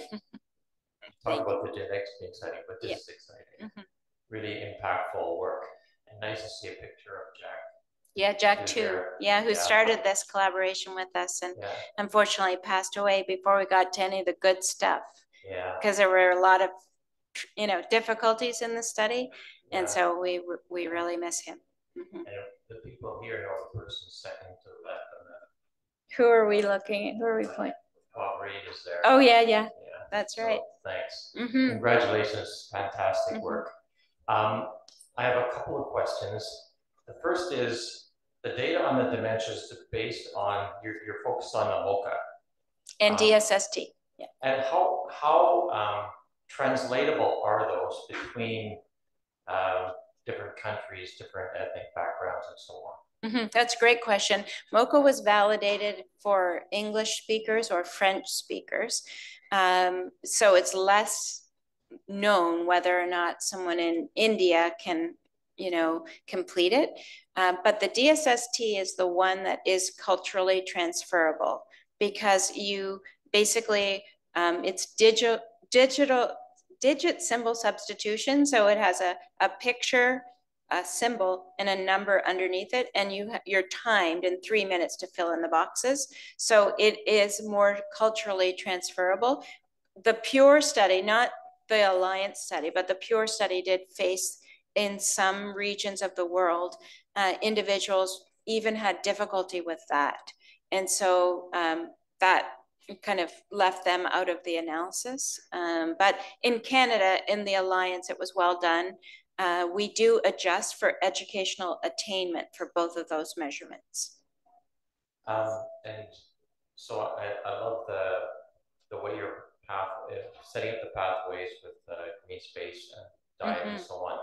[SPEAKER 3] Talk about the genetics being exciting, but this is exciting. Really impactful work. And nice to see a picture of Jack.
[SPEAKER 2] Yeah, Jack too. Yeah, who started this collaboration with us and unfortunately passed away before we got to any of the good stuff.
[SPEAKER 3] Yeah.
[SPEAKER 2] Because there were a lot of, you know, difficulties in the study. And so we really miss him.
[SPEAKER 3] And the people here know the person second to the left on that.
[SPEAKER 2] Who are we looking at? Who are we pointing?
[SPEAKER 3] Bob Reed is there.
[SPEAKER 2] Oh, yeah. That's right.
[SPEAKER 3] Thanks. Congratulations. Fantastic work. I have a couple of questions. The first is the data on the dementias based on, you're focused on the MoCA.
[SPEAKER 2] And DSST. Yeah.
[SPEAKER 3] And how translatable are those between different countries, different ethnic backgrounds, and so on?
[SPEAKER 2] That's a great question. MoCA was validated for English speakers or French speakers. So it's less known whether or not someone in India can, you know, complete it. But the DSST is the one that is culturally transferable because you basically, it's digit symbol substitution. So it has a picture, a symbol, and a number underneath it, and you're timed in 3 minutes to fill in the boxes. So it is more culturally transferable. The PURE study, not the Alliance study, but the PURE study did face in some regions of the world, individuals even had difficulty with that. And so that kind of left them out of the analysis. But in Canada, in the Alliance, it was well done. We do adjust for educational attainment for both of those measurements.
[SPEAKER 3] And so I love the way you're setting up the pathways with green space and diet and so on.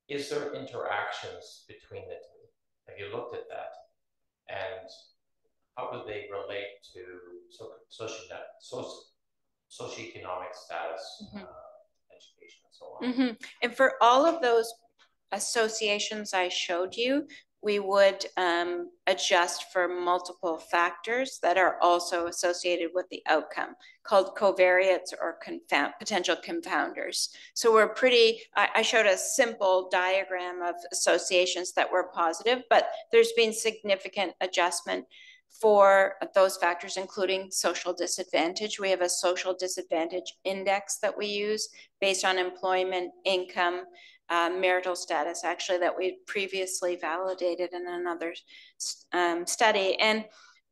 [SPEAKER 3] Is there interactions between the two? Have you looked at that? And how do they relate to socioeconomic status, education, and so on?
[SPEAKER 2] And for all of those associations I showed you, we would adjust for multiple factors that are also associated with the outcome, called covariates or potential confounders. So we're I showed a simple diagram of associations that were positive, but there's been significant adjustment for those factors, including social disadvantage. We have a social disadvantage index that we use based on employment, income, marital status, actually, that we previously validated in another study. And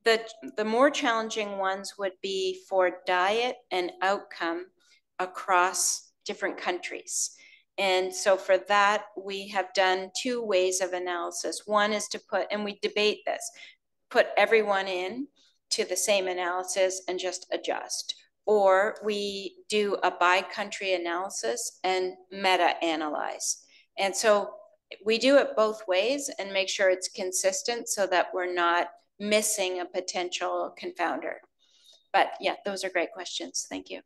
[SPEAKER 2] the more challenging ones would be for diet and outcome across different countries. And so for that, we have done two ways of analysis. One is to put, and we debate this, put everyone in to the same analysis and just adjust. Or we do a by-country analysis and meta-analyze. And so we do it both ways and make sure it's consistent so that we're not missing a potential confounder. But yeah, those are great questions. Thank you.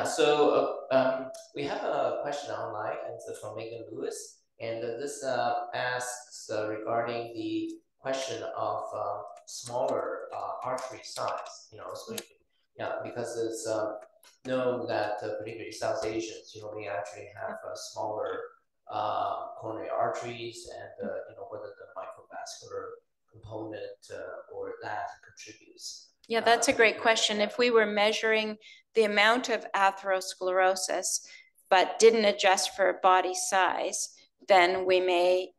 [SPEAKER 1] So we have a question online, and it's from Megan Lewis. And this asks regarding the question of smaller artery size, because it's known that particularly South Asians, they actually have smaller coronary arteries, and whether the microvascular component or that contributes.
[SPEAKER 2] Yeah, that's a great question. If we were measuring the amount of atherosclerosis, but didn't adjust for body size, then we may,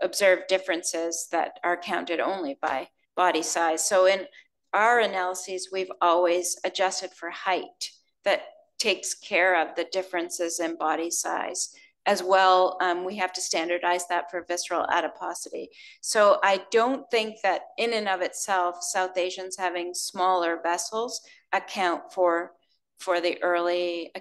[SPEAKER 2] observe differences that are counted only by body size. So in our analyses, we've always adjusted for height. That takes care of the differences in body size. As well, we have to standardize that for visceral adiposity. So I don't think that in and of itself, South Asians having smaller vessels accounts for the early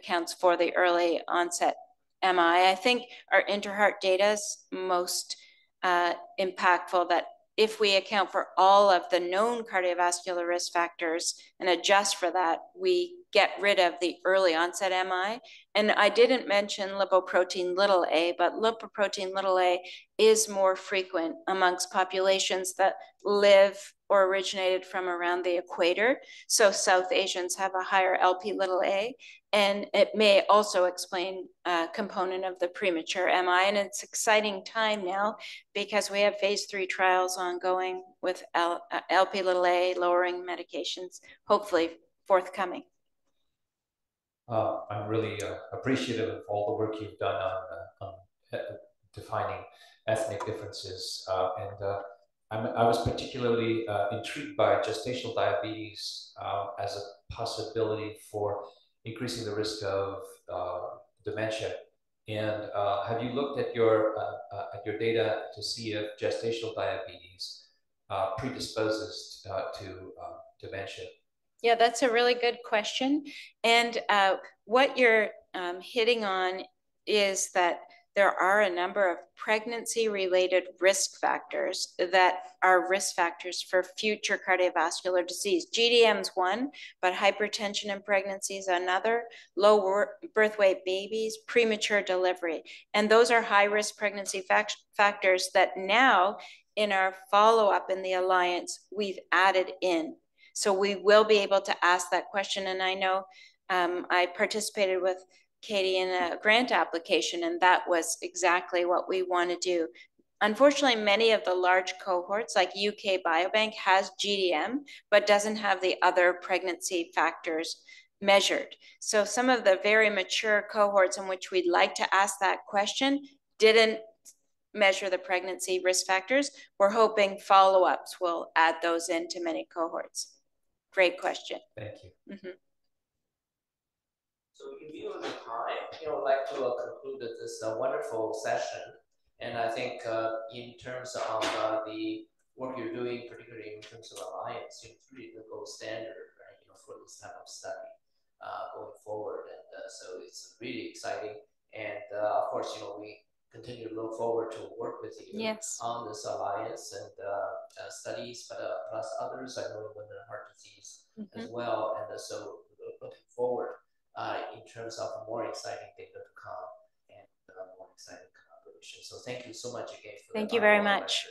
[SPEAKER 2] onset MI. I think our interheart data is most impactful, that if we account for all of the known cardiovascular risk factors and adjust for that, we get rid of the early onset MI. And I didn't mention lipoprotein little a, but lipoprotein little a is more frequent amongst populations that live or originated from around the equator. So South Asians have a higher Lp(a), and it may also explain a component of the premature MI. And it's exciting time now because we have phase 3 trials ongoing with Lp(a) lowering medications, hopefully forthcoming.
[SPEAKER 3] I'm really appreciative of all the work you've done on defining ethnic differences. I was particularly intrigued by gestational diabetes as a possibility for increasing the risk of dementia. And have you looked at your data to see if gestational diabetes predisposes to dementia?
[SPEAKER 2] Yeah, that's a really good question. And what you're hitting on is that there are a number of pregnancy-related risk factors that are risk factors for future cardiovascular disease. GDM's one, but hypertension in pregnancy is another, low birth weight babies, premature delivery. And those are high-risk pregnancy factors that now in our follow-up in the Alliance, we've added in. So we will be able to ask that question. And I know I participated with Katie in a grant application, and that was exactly what we want to do. Unfortunately, many of the large cohorts, like UK Biobank, has GDM, but doesn't have the other pregnancy factors measured. So some of the very mature cohorts in which we'd like to ask that question didn't measure the pregnancy risk factors. We're hoping follow-ups will add those into many cohorts. Great question.
[SPEAKER 3] Thank you.
[SPEAKER 2] Mm-hmm.
[SPEAKER 1] So in view of the time, I'd like to conclude this wonderful session. And I think in terms of the work you're doing, particularly in terms of Alliance, it's really the gold standard, right? For this type of study going forward. And so it's really exciting. And of course, we continue to look forward to work with you on this Alliance and studies, but plus others. I know women and heart disease as well. And so looking forward in terms of more exciting data to come and more exciting collaboration. So thank you so much again for
[SPEAKER 2] Thank you very much.